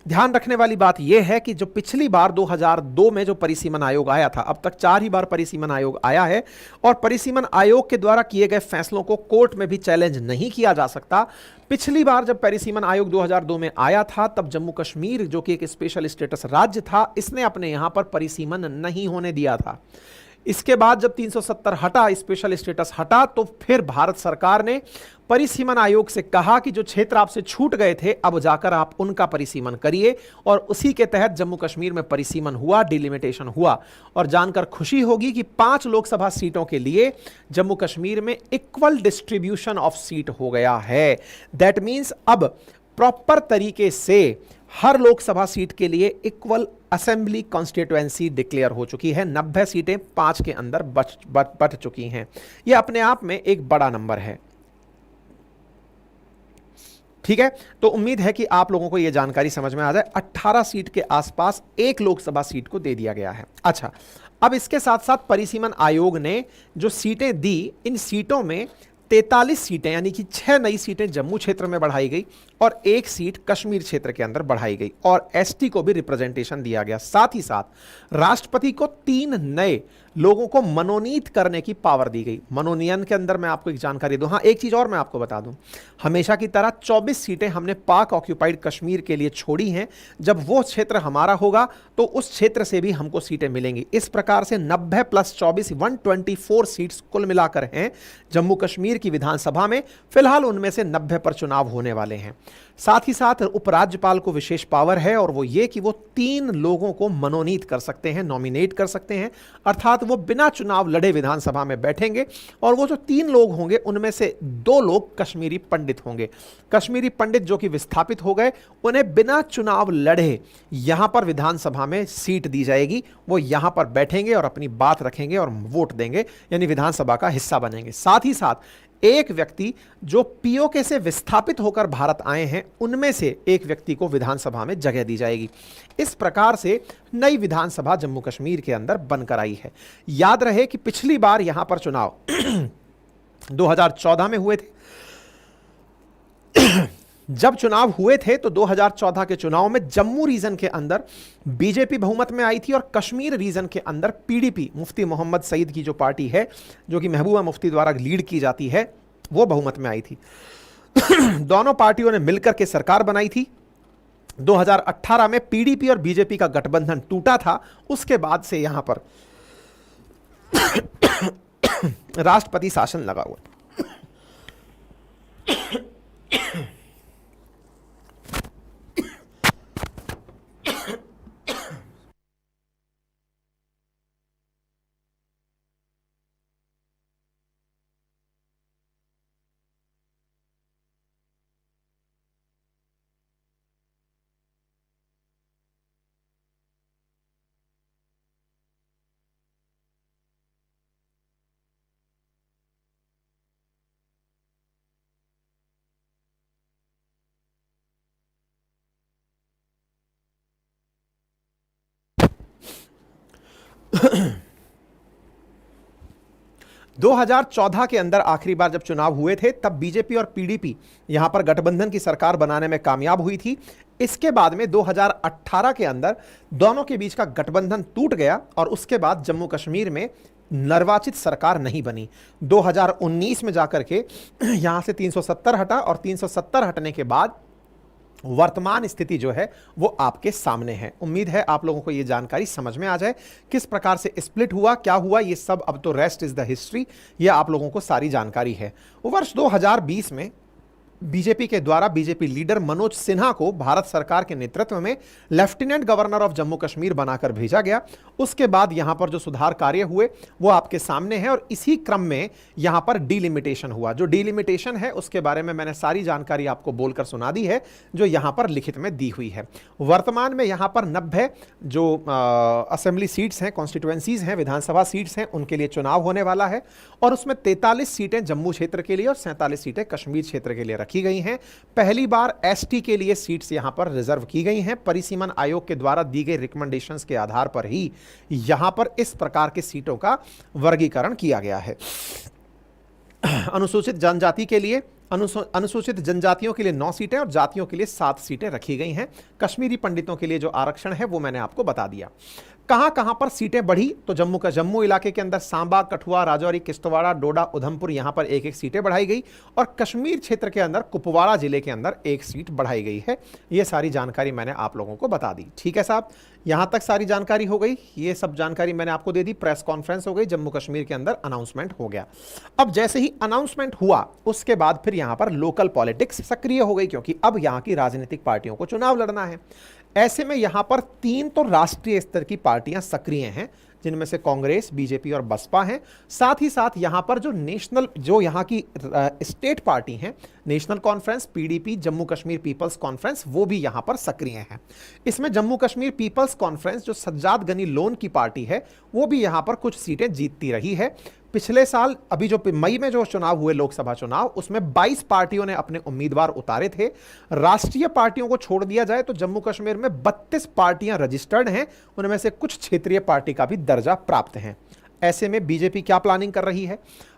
ध्यान रखने वाली बात यह है कि जो पिछली बार 2002 में जो परिसीमन आयोग आया था, अब तक 4 ही बार परिसीमन आयोग आया है और परिसीमन आयोग के द्वारा किए गए फैसलों को कोर्ट में भी चैलेंज नहीं किया जा सकता। पिछली बार जब परिसीमन आयोग 2002 में आया था तब जम्मू कश्मीर जो कि एक स्पेशल स्टेटस राज्य था, इसने अपने यहां पर परिसीमन नहीं होने दिया था। इसके बाद जब 370 हटा, स्पेशल स्टेटस हटा, तो फिर भारत सरकार ने परिसीमन आयोग से कहा कि जो क्षेत्र आपसे छूट गए थे अब जाकर आप उनका परिसीमन करिए, और उसी के तहत जम्मू कश्मीर में परिसीमन हुआ, डिलिमिटेशन हुआ। और जानकर खुशी होगी कि 5 लोकसभा सीटों के लिए जम्मू कश्मीर में इक्वल डिस्ट्रीब्यूशन ऑफ सीट हो गया है। दैट मीन्स अब प्रॉपर तरीके से हर लोकसभा सीट के लिए इक्वल असेंबली कॉन्स्टिट्यूएंसी डिक्लेयर हो चुकी है। 90 सीटें 5 के अंदर बट चुकी हैं। यह अपने आप में एक बड़ा नंबर है। ठीक है, तो उम्मीद है कि आप लोगों को यह जानकारी समझ में आ जाए। 18 सीट के आसपास एक लोकसभा सीट को दे दिया गया है। अच्छा, अब इसके साथ साथ परिसीमन आयोग ने जो सीटें दी, इन सीटों में 43 सीटें यानी कि 6 नई सीटें जम्मू क्षेत्र में बढ़ाई गई और 1 सीट कश्मीर क्षेत्र के अंदर बढ़ाई गई और एसटी को भी रिप्रेजेंटेशन दिया गया। साथ ही साथ राष्ट्रपति को 3 नए लोगों को मनोनीत करने की पावर दी गई। मनोनयन के अंदर मैं आपको एक जानकारी दूं, हाँ एक चीज और मैं आपको बता दूं, हमेशा की तरह 24 सीटें हमने पाक ऑक्यूपाइड कश्मीर के लिए छोड़ी हैं। जब वो क्षेत्र हमारा होगा तो उस क्षेत्र से भी हमको सीटें मिलेंगी। इस प्रकार से 90 + 24 124 सीट्स कुल मिलाकर हैं जम्मू कश्मीर की विधानसभा में। फिलहाल उनमें से 90 पर चुनाव होने वाले हैं। साथ ही साथ उपराज्यपाल को विशेष पावर है और वो ये कि वो 3 लोगों को मनोनीत कर सकते हैं, नॉमिनेट कर सकते हैं, अर्थात वो बिना चुनाव लड़े विधानसभा में बैठेंगे। और वो जो 3 लोग होंगे उनमें से 2 लोग कश्मीरी पंडित होंगे। कश्मीरी पंडित जो कि विस्थापित हो गए, उन्हें बिना चुनाव लड़े यहां पर विधानसभा में सीट दी जाएगी। वो यहां पर बैठेंगे और अपनी बात रखेंगे और वोट देंगे, यानी विधानसभा का हिस्सा बनेंगे। साथ ही साथ एक व्यक्ति जो पीओके से विस्थापित होकर भारत आए हैं, उनमें से एक व्यक्ति को विधानसभा में जगह दी जाएगी। इस प्रकार से नई विधानसभा जम्मू कश्मीर के अंदर बनकर आई है। याद रहे कि पिछली बार यहां पर चुनाव 2014 में हुए थे। जब चुनाव हुए थे तो 2014 के चुनाव में जम्मू रीजन के अंदर बीजेपी बहुमत में आई थी और कश्मीर रीजन के अंदर पीडीपी, मुफ्ती मोहम्मद सईद की जो पार्टी है, जो कि महबूबा मुफ्ती द्वारा लीड की जाती है, वो बहुमत में आई थी। दोनों पार्टियों ने मिलकर के सरकार बनाई थी। 2018 में पीडीपी और बीजेपी का गठबंधन टूटा था। उसके बाद से यहां पर राष्ट्रपति शासन लगा हुआ। 2014 के अंदर आखिरी बार जब चुनाव हुए थे तब बीजेपी और पीडीपी यहां पर गठबंधन की सरकार बनाने में कामयाब हुई थी। इसके बाद में 2018 के अंदर दोनों के बीच का गठबंधन टूट गया और उसके बाद जम्मू कश्मीर में निर्वाचित सरकार नहीं बनी। 2019 में जाकर के यहां से 370 हटा और 370 हटने के बाद वर्तमान स्थिति जो है वो आपके सामने है। उम्मीद है आप लोगों को ये जानकारी समझ में आ जाए, किस प्रकार से स्प्लिट हुआ, क्या हुआ, ये सब अब तो रेस्ट इज द हिस्ट्री, ये आप लोगों को सारी जानकारी है। वर्ष 2020 में बीजेपी के द्वारा बीजेपी लीडर मनोज सिन्हा को भारत सरकार के नेतृत्व में lieutenant governor of Jammu Kashmir बनाकर भेजा गया। उसके बाद यहां पर जो सुधार कार्य हुए वो आपके सामने हैं और इसी क्रम में यहां पर डिलिमिटेशन हुआ। जो डिलिमिटेशन है उसके बारे में मैंने सारी जानकारी आपको बोलकर सुना दी है, जो यहां पर लिखित में दी हुई है। वर्तमान में यहां पर 90 जो असेंबली सीट्स हैं, कॉन्स्टिट्यूएंसीज हैं, विधानसभा सीट्स हैं, उनके लिए चुनाव होने वाला है और उसमें 43 सीटें जम्मू क्षेत्र के लिए और 47 सीटें कश्मीर क्षेत्र के लिए रखी गई हैं। पहली बार एसटी के लिए सीट्स यहां पर रिजर्व की गई हैं। परिसीमन आयोग के द्वारा दी गई रिकमेंडेशंस के आधार पर ही यहां पर इस प्रकार के सीटों का वर्गीकरण किया गया है। अनुसूचित जनजाति के लिए, अनुसूचित जनजातियों के लिए 9 सीटें और जातियों के लिए 7 सीटें रखी गई हैं। कश्मीरी पंडितों के लिए जो आरक्षण है वो मैंने आपको बता दिया। कहां कहां पर सीटें बढ़ी, तो जम्मू इलाके के अंदर सांबा, कठुआ, राजौरी, किश्तवाड़ा, डोडा, उधमपुर, यहां पर एक एक सीटें बढ़ाई गई और कश्मीर क्षेत्र के अंदर कुपवाड़ा जिले के अंदर एक सीट बढ़ाई गई है। यह सारी जानकारी मैंने आप लोगों को बता दी। ठीक है साहब, यहां तक सारी जानकारी हो गई। ये सब जानकारी मैंने आपको दे दी। प्रेस कॉन्फ्रेंस हो गई, जम्मू कश्मीर के अंदर अनाउंसमेंट हो गया। अब जैसे ही अनाउंसमेंट हुआ उसके बाद फिर यहां पर लोकल पॉलिटिक्स सक्रिय हो गई, क्योंकि अब यहां की राजनीतिक पार्टियों को चुनाव लड़ना है। ऐसे में यहां पर 3 तो राष्ट्रीय स्तर की पार्टियां सक्रिय हैं, जिनमें से कांग्रेस, बीजेपी और बसपा हैं। साथ ही साथ यहां पर जो यहां की स्टेट पार्टी हैं, national conference, PDP, Jammu Kashmir peoples conference, वो भी यहां पर सक्रिय हैं। इसमें जम्मू कश्मीर पीपल्स कॉन्फ्रेंस जो सज्जाद गनी लोन की पार्टी है, वो भी यहां पर कुछ सीटें जीतती रही है। पिछले साल अभी जो मई में जो चुनाव हुए, लोकसभा चुनाव, उसमें 22 पार्टियों ने अपने उम्मीदवार उतारे थे। राष्ट्रीय पार्टियों को छोड़ दिया जाए तो जम्मू कश्मीर में 32 पार्टियां रजिस्टर्ड हैं, उनमें से कुछ क्षेत्रीय पार्टी का भी दर्जा प्राप्त है। ऐसे में बीजेपी क्या प्लानिंग कर रही है?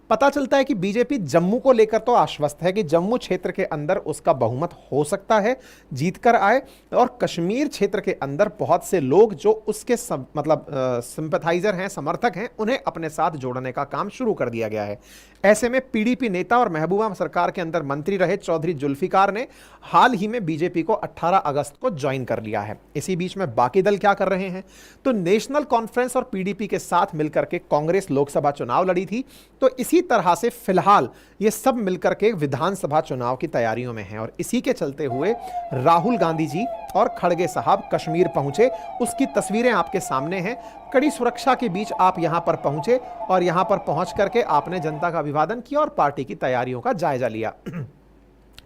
पता चलता है कि बीजेपी जम्मू को लेकर तो आश्वस्त है कि जम्मू क्षेत्र के अंदर उसका बहुमत हो सकता है, जीत कर आए, और कश्मीर क्षेत्र के अंदर बहुत से लोग जो उसके सिंपैथाइजर हैं, समर्थक हैं, उन्हें अपने साथ जोड़ने का काम शुरू कर दिया गया है। ऐसे में पीडीपी नेता और महबूबा सरकार के अंदर मंत्री रहे चौधरी जुल्फिकार ने हाल ही में बीजेपी को 18 अगस्त को ज्वाइन कर लिया है। इसी बीच में बाकी दल क्या कर रहे हैं? तो नेशनल कॉन्फ्रेंस और पीडीपी के साथ मिलकर के कांग्रेस लोकसभा चुनाव लड़ी थी, तो इसी तरह से फिलहाल ये सब मिलकर के विधानसभा चुनाव की तैयारियों में हैं। और इसी के चलते हुए राहुल गांधी जी और खड़गे साहब कश्मीर पहुंचे, उसकी तस्वीरें आपके सामने हैं। कड़ी सुरक्षा के बीच आप यहां पर पहुंचे और यहां पर पहुंच करके आपने जनता का अभिवादन किया और पार्टी की तैयारियों का जायजा लिया।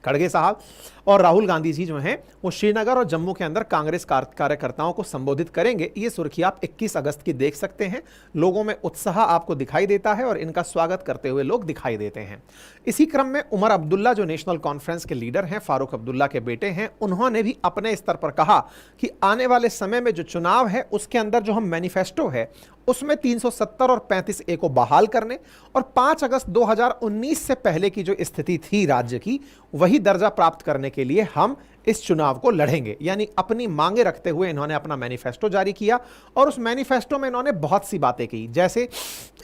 खड़गे साहब और राहुल गांधी जी जो हैं वो श्रीनगर और जम्मू के अंदर कांग्रेस कार्यकर्ताओं को संबोधित करेंगे। ये सुर्खी आप 21 अगस्त की देख सकते हैं। लोगों में उत्साह आपको दिखाई देता है और इनका स्वागत करते हुए लोग दिखाई देते हैं। इसी क्रम में उमर अब्दुल्ला जो नेशनल कॉन्फ्रेंस के लीडर हैं, फारूक अब्दुल्ला के बेटे हैं, उन्होंने भी अपने स्तर पर कहा कि आने वाले समय में जो चुनाव है उसके अंदर जो हम मैनिफेस्टो है उसमें 370 और 35A को बहाल करने और 5 अगस्त 2019 से पहले की जो स्थिति थी राज्य की, वही दर्जा प्राप्त करने के लिए हम इस चुनाव को लड़ेंगे। यानी अपनी मांगे रखते हुए इन्होंने अपना मैनिफेस्टो जारी किया और उस मैनिफेस्टो में इन्होंने बहुत सी बातें की, जैसे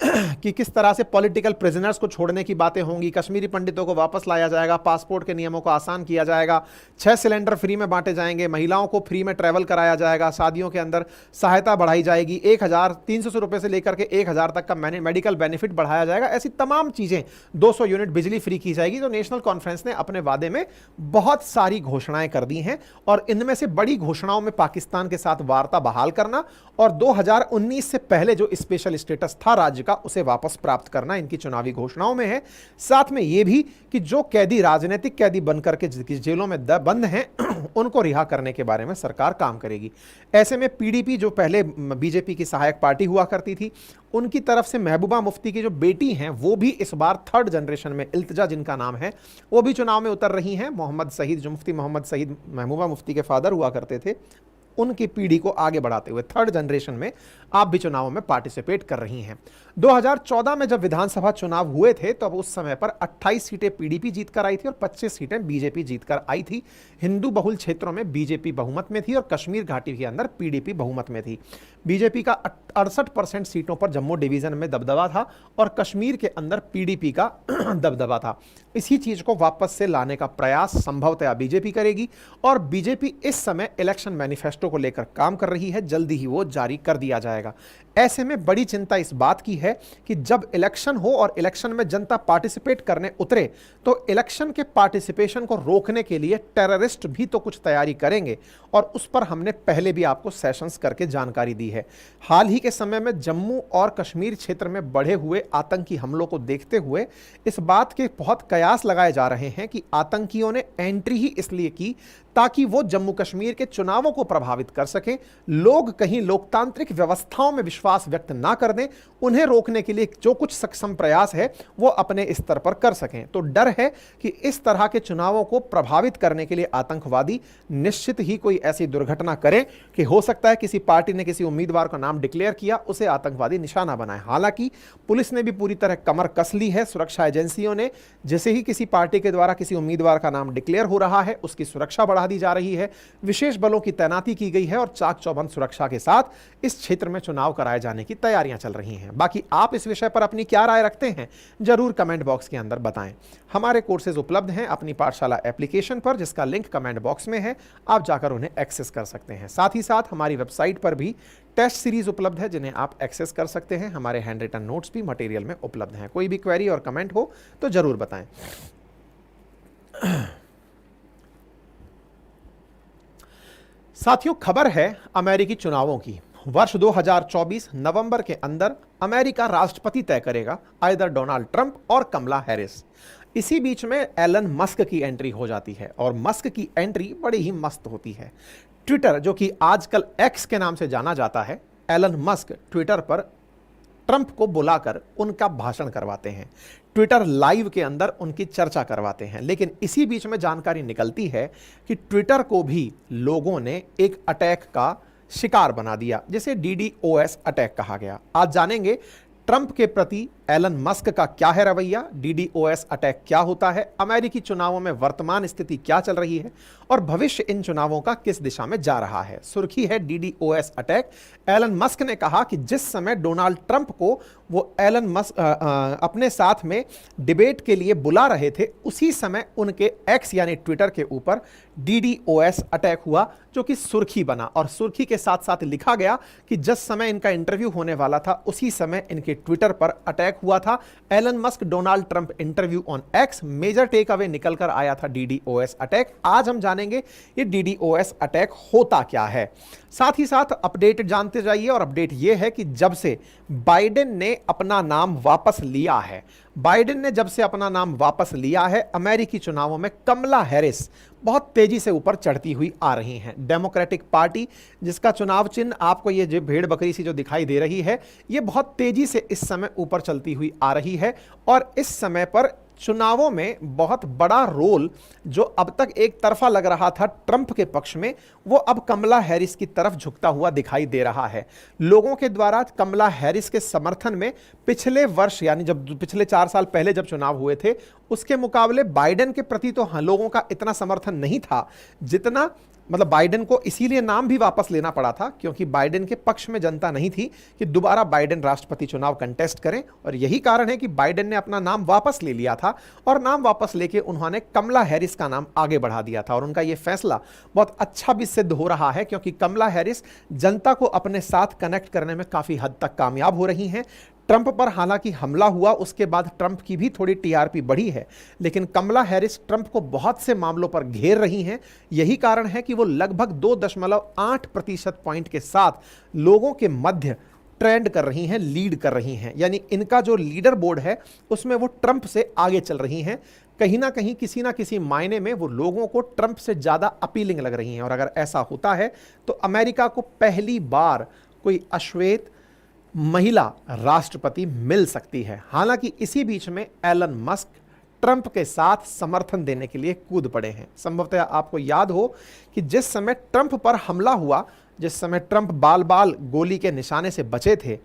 कि किस तरह से पॉलिटिकल प्रिजनर्स को छोड़ने की बातें होंगी, कश्मीरी पंडितों को वापस लाया जाएगा, पासपोर्ट के नियमों को आसान किया जाएगा, 6 सिलेंडर फ्री में बांटे जाएंगे, महिलाओं को फ्री में ट्रैवल कराया जाएगा, शादियों के अंदर सहायता बढ़ाई जाएगी, 1300 रुपये से लेकर के 1000 तक का मेडिकल बेनिफिट बढ़ाया जाएगा। ऐसी तमाम चीज़ें, 200 यूनिट बिजली फ्री की जाएगी। तो नेशनल कॉन्फ्रेंस ने अपने वादे में बहुत सारी घोषणाएं कर दी हैं और इनमें से बड़ी घोषणाओं में पाकिस्तान के साथ वार्ता बहाल करना और 2019 से पहले जो स्पेशल स्टेटस था राज्य का उसे वापस प्राप्त करना इनकी चुनावी घोषणाओं में है। साथ में यह भी कि जो कैदी, राजनीतिक कैदी बनकर के जेलों में बंद हैं उनको रिहा करने के बारे में सरकार काम करेगी। ऐसे में पीडीपी जो पहले बीजेपी की सहायक पार्टी हुआ करती थी, उनकी तरफ से महबूबा मुफ्ती की जो बेटी हैं वो भी इस बार 3rd जनरेशन में, इल्तिजा जिनका नाम है, वो भी चुनाव में उतर रही हैं। मोहम्मद सईद, जो मुफ्ती मोहम्मद सईद महबूबा मुफ्ती के फादर हुआ करते थे, उनकी पीढ़ी को आगे बढ़ाते हुए 3rd जनरेशन में आप भी चुनावों में पार्टिसिपेट कर रही हैं। 2014 में जब विधानसभा चुनाव हुए थे तो अब उस समय पर 28 सीटें पीडीपी जीतकर आई थी और 25 सीटें बीजेपी जीतकर आई थी। हिंदू बहुल क्षेत्रों में बीजेपी बहुमत में थी और कश्मीर घाटी के अंदर पीडीपी बहुमत में थी। बीजेपी का 68% सीटों पर जम्मू डिवीजन में दबदबा था और कश्मीर के अंदर पीडीपी का दबदबा था। इसी चीज को वापस से लाने का प्रयास संभवतः बीजेपी करेगी और बीजेपी इस समय इलेक्शन मैनिफेस्टो को लेकर काम कर रही है। जल्दी ही वो जारी कर दिया जाएगा। ऐसे में बड़ी चिंता इस बात की है कि जब इलेक्शन हो और इलेक्शन में जनता पार्टिसिपेट करने उतरे तो इलेक्शन के पार्टिसिपेशन को रोकने के लिए टेररिस्ट भी तो कुछ तैयारी करेंगे और उस पर हमने पहले भी आपको सेशंस करके जानकारी दी है। हाल ही के समय में जम्मू और कश्मीर क्षेत्र में बढ़े हुए आतंकी हमलों को देखते हुए इस बात के बहुत कयास लगाए जा रहे हैं कि आतंकियों ने एंट्री ही इसलिए की ताकि वो जम्मू कश्मीर के चुनावों को प्रभावित कर सकें, लोग कहीं लोकतांत्रिक व्यवस्थाओं में विश्वास व्यक्त ना कर दें, उन्हें रोकने के लिए जो कुछ सक्षम प्रयास है वो अपने स्तर पर कर सकें। तो डर है कि इस तरह के चुनावों को प्रभावित करने के लिए आतंकवादी निश्चित ही कोई ऐसी दुर्घटना करें कि हो सकता है किसी पार्टी ने किसी उम्मीदवार का नाम डिक्लेयर किया, उसे आतंकवादी निशाना बनाए। हालांकि पुलिस ने भी पूरी तरह कमर कस ली है, सुरक्षा एजेंसियों ने जैसे ही किसी पार्टी के द्वारा किसी उम्मीदवार का नाम डिक्लेयर हो रहा है उसकी सुरक्षा बढ़ा दी जा रही है, विशेष बलों की तैनाती की गई है और चाक चौबंद सुरक्षा के साथ इस क्षेत्र में चुनाव कराए जाने की तैयारियां चल रही हैं। बाकी आप इस विषय पर अपनी क्या राय रखते हैं जरूर कमेंट बॉक्स के अंदर बताएं। हमारे कोर्सेज उपलब्ध हैं अपनी पाठशाला एप्लीकेशन पर, जिसका लिंक कमेंट बॉक्स में है, आप जाकर उन्हें एक्सेस कर सकते हैं। साथ ही साथ हमारी वेबसाइट पर भी टेस्ट सीरीज उपलब्ध है जिन्हें आप एक्सेस कर सकते हैं। हमारे हैंड रिटन नोट्स भी मटेरियल में उपलब्ध हैं। कोई भी क्वेरी और कमेंट हो तो जरूर बताएं। साथियों, खबर है अमेरिकी चुनावों की। वर्ष 2024 नवंबर के अंदर अमेरिका राष्ट्रपति तय करेगा, आइदर डोनाल्ड ट्रंप और कमला हैरिस। इसी बीच में एलन मस्क की एंट्री हो जाती है और मस्क की एंट्री बड़ी ही मस्त होती है। ट्विटर, जो कि आजकल एक्स के नाम से जाना जाता है, एलन मस्क ट्विटर पर ट्रंप को बुलाकर उनका भाषण करवाते हैं, ट्विटर लाइव के अंदर उनकी चर्चा करवाते हैं। लेकिन इसी बीच में जानकारी निकलती है कि ट्विटर को भी लोगों ने एक अटैक का शिकार बना दिया, जिसे DDoS अटैक कहा गया। आज जानेंगे ट्रंप के प्रति एलन मस्क का क्या है रवैया, DDoS अटैक क्या होता है, अमेरिकी चुनावों में वर्तमान स्थिति क्या चल रही है और भविष्य इन चुनावों का किस दिशा में जा रहा है। सुर्खी है DDoS अटैक। एलन मस्क ने कहा कि जिस समय डोनाल्ड ट्रंप को वो एलन मस्क अपने साथ में डिबेट के लिए बुला रहे थे, उसी समय उनके एक्स यानी ट्विटर के ऊपर DDoS अटैक हुआ, जो कि सुर्खी बना। और सुर्खी के साथ साथ लिखा गया कि जिस समय इनका इंटरव्यू होने वाला था उसी समय इनके ट्विटर पर अटैक हुआ था। Elon Musk Donald Trump interview on X, major take away निकल कर आया था DDoS अटैक। आज हम जानेंगे ये DDoS अटैक होता क्या है। साथ ही साथ अपडेट जानते जाइए, और अपडेट ये है कि जब से बाइडेन ने अपना नाम वापस लिया है, बाइडेन ने जब से अपना नाम वापस लिया है, अमेरिकी चुनावों में कमला हैरिस बहुत तेजी से ऊपर चढ़ती हुई आ रही हैं। डेमोक्रेटिक पार्टी, जिसका चुनाव चिन्ह आपको ये जो भेड़ बकरी सी जो दिखाई दे रही है, ये बहुत तेजी से इस समय ऊपर चलती हुई आ रही है। और इस समय पर चुनावों में बहुत बड़ा रोल जो अब तक एक तरफा लग रहा था ट्रंप के पक्ष में, वो अब कमला हैरिस की तरफ झुकता हुआ दिखाई दे रहा है। लोगों के द्वारा कमला हैरिस के समर्थन में पिछले वर्ष, यानी जब पिछले 4 साल पहले जब चुनाव हुए थे, उसके मुकाबले बाइडेन के प्रति तो लोगों का इतना समर्थन नहीं था जितना, मतलब बाइडेन को इसीलिए नाम भी वापस लेना पड़ा था क्योंकि बाइडेन के पक्ष में जनता नहीं थी कि दोबारा बाइडेन राष्ट्रपति चुनाव कंटेस्ट करें। और यही कारण है कि बाइडेन ने अपना नाम वापस ले लिया था और नाम वापस लेके उन्होंने कमला हैरिस का नाम आगे बढ़ा दिया था। और उनका यह फैसला बहुत अच्छा भी सिद्ध हो रहा है क्योंकि कमला हैरिस जनता को अपने साथ कनेक्ट करने में काफी हद तक कामयाब हो रही हैं। ट्रंप पर हालांकि हमला हुआ, उसके बाद ट्रंप की भी थोड़ी TRP बढ़ी है, लेकिन कमला हैरिस ट्रंप को बहुत से मामलों पर घेर रही हैं। यही कारण है कि वो लगभग 2.8% पॉइंट के साथ लोगों के मध्य ट्रेंड कर रही हैं, लीड कर रही हैं। यानी इनका जो लीडर बोर्ड है उसमें वो ट्रंप से आगे चल रही हैं। कहीं ना कहीं किसी ना किसी मायने में वो लोगों को ट्रंप से ज़्यादा अपीलिंग लग रही हैं। और अगर ऐसा होता है तो अमेरिका को पहली बार कोई अश्वेत महिला राष्ट्रपति मिल सकती है। हालांकि इसी बीच में एलन मस्क ट्रंप के साथ समर्थन देने के लिए कूद पड़े हैं। संभवतः आपको याद हो कि जिस समय ट्रंप पर हमला हुआ, जिस समय ट्रंप बाल बाल गोली के निशाने से बचे थे,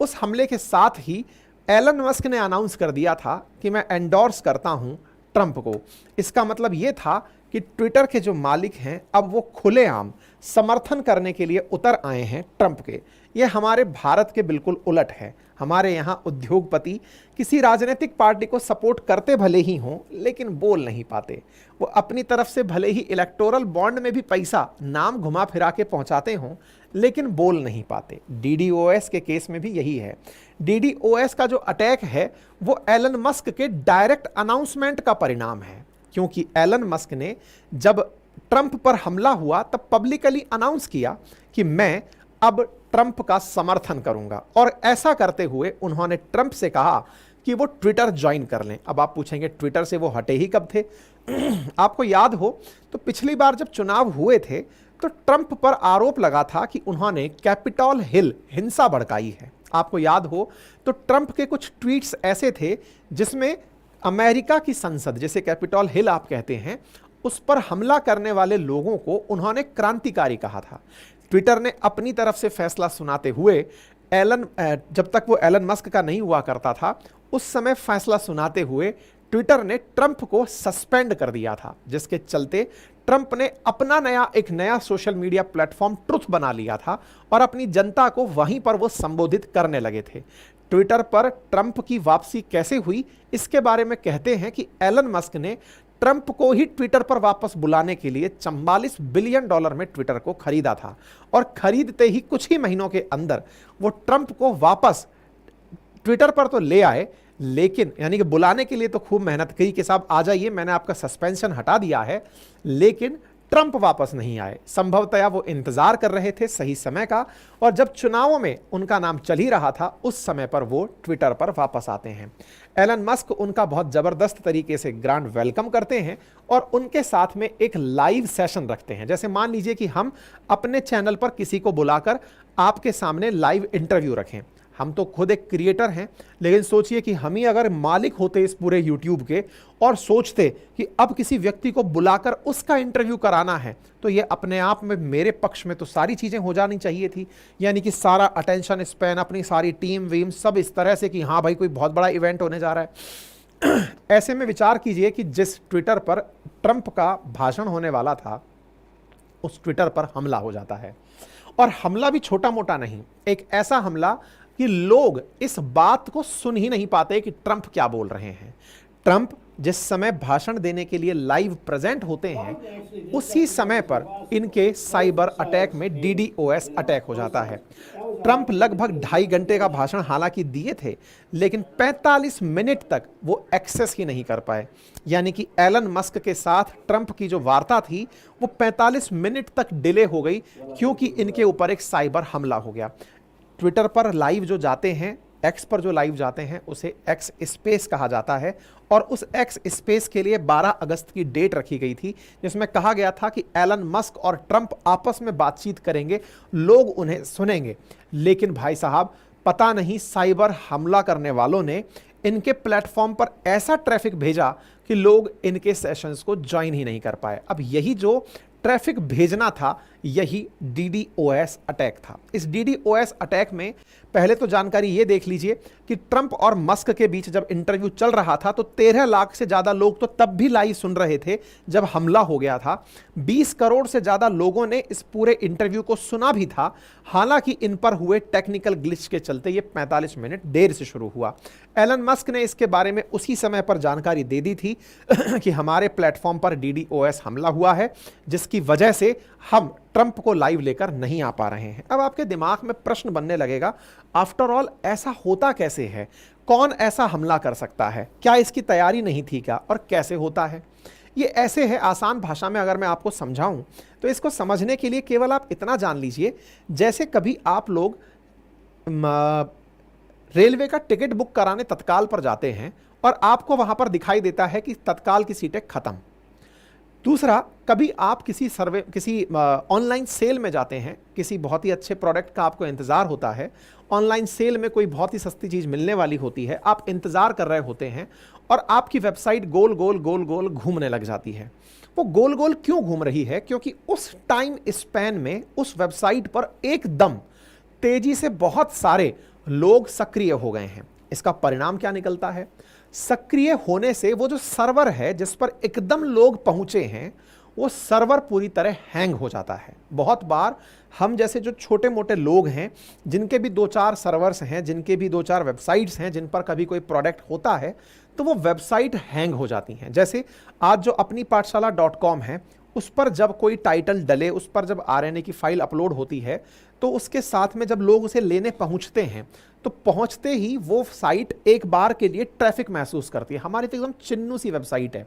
उस हमले के साथ ही एलन मस्क ने अनाउंस कर दिया था कि मैं एंडोर्स करता हूं ट्रंप को। इसका मतलब यह था कि ट्विटर के जो मालिक हैं अब वो खुलेआम समर्थन करने के लिए उतर आए हैं ट्रंप के। ये हमारे भारत के बिल्कुल उलट है। हमारे यहाँ उद्योगपति किसी राजनीतिक पार्टी को सपोर्ट करते भले ही हों, लेकिन बोल नहीं पाते। वो अपनी तरफ से भले ही इलेक्टोरल बॉन्ड में भी पैसा नाम घुमा फिरा के पहुंचाते हों, लेकिन बोल नहीं पाते। DDoS के केस में भी यही है। DDoS का जो अटैक है वो एलन मस्क के डायरेक्ट अनाउंसमेंट का परिणाम है, क्योंकि एलन मस्क ने जब ट्रंप पर हमला हुआ तब पब्लिकली अनाउंस किया कि मैं अब ट्रंप का समर्थन करूंगा। और ऐसा करते हुए उन्होंने ट्रंप से कहा कि वो ट्विटर ज्वाइन कर लें। अब आप पूछेंगे ट्विटर से वो हटे ही कब थे? आपको याद हो तो पिछली बार जब चुनाव हुए थे तो ट्रंप पर आरोप लगा था कि उन्होंने कैपिटॉल हिल हिंसा भड़काई है। आपको याद हो तो ट्रंप के कुछ ट्वीट्स ऐसे थे जिसमें अमेरिका की संसद, जिसे कैपिटॉल हिल आप कहते हैं, उस पर हमला करने वाले लोगों को उन्होंने क्रांतिकारी कहा था। ट्विटर ने अपनी तरफ से फैसला सुनाते हुए जब तक वो एलन मस्क का नहीं हुआ करता था उस समय फैसला सुनाते हुए ट्विटर ने ट्रंप को सस्पेंड कर दिया था, जिसके चलते ट्रंप ने अपना एक नया सोशल मीडिया प्लेटफॉर्म ट्रुथ बना लिया था और अपनी जनता को वहीं पर वो संबोधित करने लगे थे। ट्विटर पर ट्रंप की वापसी कैसे हुई इसके बारे में कहते हैं कि एलन मस्क ने ट्रंप को ही ट्विटर पर वापस बुलाने के लिए $44 बिलियन में ट्विटर को खरीदा था और खरीदते ही कुछ ही महीनों के अंदर वो ट्रंप को वापस ट्विटर पर तो ले आए, लेकिन यानी कि बुलाने के लिए तो खूब मेहनत की कि साहब आ जाइए, मैंने आपका सस्पेंशन हटा दिया है, लेकिन ट्रंप वापस नहीं आए। संभवतया वो इंतजार कर रहे थे सही समय का और जब चुनावों में उनका नाम चल ही रहा था उस समय पर वो ट्विटर पर वापस आते हैं। एलन मस्क उनका बहुत जबरदस्त तरीके से ग्रांड वेलकम करते हैं और उनके साथ में एक लाइव सेशन रखते हैं। जैसे मान लीजिए कि हम अपने चैनल पर किसी को बुलाकर आपके सामने लाइव इंटरव्यू रखें। हम तो खुद एक क्रिएटर हैं, लेकिन सोचिए कि हम ही अगर मालिक होते इस पूरे यूट्यूब के और सोचते कि अब किसी व्यक्ति को बुलाकर उसका इंटरव्यू कराना है, तो ये अपने आप में मेरे पक्ष में तो सारी चीज़ें हो जानी चाहिए थी। यानी कि सारा अटेंशन स्पैन, अपनी सारी टीम वीम सब इस तरह से कि हाँ भाई कोई बहुत बड़ा इवेंट होने जा रहा है। ऐसे में विचार कीजिए कि जिस ट्विटर पर ट्रंप का भाषण होने वाला था उस ट्विटर पर हमला हो जाता है, और हमला भी छोटा मोटा नहीं, एक ऐसा हमला कि लोग इस बात को सुन ही नहीं पाते कि ट्रंप क्या बोल रहे हैं। ट्रंप जिस समय भाषण देने के लिए लाइव प्रेजेंट होते हैं उसी समय पर इनके साइबर अटैक में DDoS अटैक हो जाता है। ट्रंप लगभग 2.5 घंटे का भाषण हालांकि दिए थे, लेकिन 45 मिनट तक वो एक्सेस ही नहीं कर पाए। यानी कि एलन मस्क के साथ ट्रंप की जो वार्ता थी वो 45 मिनट तक डिले हो गई, क्योंकि इनके ऊपर एक साइबर हमला हो गया। ट्विटर पर लाइव जो जाते हैं, एक्स पर जो लाइव जाते हैं, उसे एक्स स्पेस कहा जाता है और उस एक्स स्पेस के लिए 12 अगस्त की डेट रखी गई थी, जिसमें कहा गया था कि एलन मस्क और ट्रंप आपस में बातचीत करेंगे, लोग उन्हें सुनेंगे। लेकिन भाई साहब पता नहीं साइबर हमला करने वालों ने इनके प्लेटफॉर्म पर ऐसा ट्रैफिक भेजा कि लोग इनके सेशंस को ज्वाइन ही नहीं कर पाए। अब यही जो ट्रैफिक भेजना था यही DDoS अटैक था। इस DDoS अटैक में पहले तो जानकारी ये देख लीजिए कि ट्रंप और मस्क के बीच जब इंटरव्यू चल रहा था तो 13 लाख से ज़्यादा लोग तो तब भी लाइव सुन रहे थे जब हमला हो गया था। 20 करोड़ से ज़्यादा लोगों ने इस पूरे इंटरव्यू को सुना भी था। हालांकि इन पर हुए टेक्निकल ग्लिच के चलते ये 45 मिनट देर से शुरू हुआ। एलन मस्क ने इसके बारे में उसी समय पर जानकारी दे दी थी कि हमारे प्लेटफॉर्म पर DDoS हमला हुआ है, जिसकी वजह से हम ट्रंप को लाइव लेकर नहीं आ पा रहे हैं। अब आपके दिमाग में प्रश्न बनने लगेगा, आफ्टर ऑल ऐसा होता कैसे है? कौन ऐसा हमला कर सकता है? क्या इसकी तैयारी नहीं थी क्या? और कैसे होता है? ये ऐसे है, आसान भाषा में अगर मैं आपको समझाऊं तो इसको समझने के लिए केवल आप इतना जान लीजिए, जैसे कभी आप लोग रेलवे का टिकट बुक कराने तत्काल पर जाते हैं और आपको वहां पर दिखाई देता है कि तत्काल की सीटें खत्म। दूसरा, कभी आप किसी ऑनलाइन सेल में जाते हैं, किसी बहुत ही अच्छे प्रोडक्ट का आपको इंतज़ार होता है, ऑनलाइन सेल में कोई बहुत ही सस्ती चीज़ मिलने वाली होती है, आप इंतज़ार कर रहे होते हैं और आपकी वेबसाइट गोल गोल गोल गोल घूमने लग जाती है। वो गोल गोल क्यों घूम रही है? क्योंकि उस टाइम स्पैन में उस वेबसाइट पर एकदम तेजी से बहुत सारे लोग सक्रिय हो गए हैं। इसका परिणाम क्या निकलता है? सक्रिय होने से वो जो सर्वर है जिस पर एकदम लोग पहुंचे हैं वो सर्वर पूरी तरह हैंग हो जाता है। बहुत बार हम जैसे जो छोटे मोटे लोग हैं, जिनके भी 2-4 सर्वर्स हैं, जिनके भी 2-4 वेबसाइट्स हैं, जिन पर कभी कोई प्रोडक्ट होता है तो वो वेबसाइट हैंग हो जाती हैं। जैसे आज जो अपनी पाठशाला.com है, उस पर जब कोई टाइटल डले, उस पर जब RNA की फाइल अपलोड होती है तो उसके साथ में जब लोग उसे लेने पहुंचते हैं तो पहुंचते ही वो साइट एक बार के लिए ट्रैफिक महसूस करती है। हमारी तो एकदम चिन्नू सी वेबसाइट है,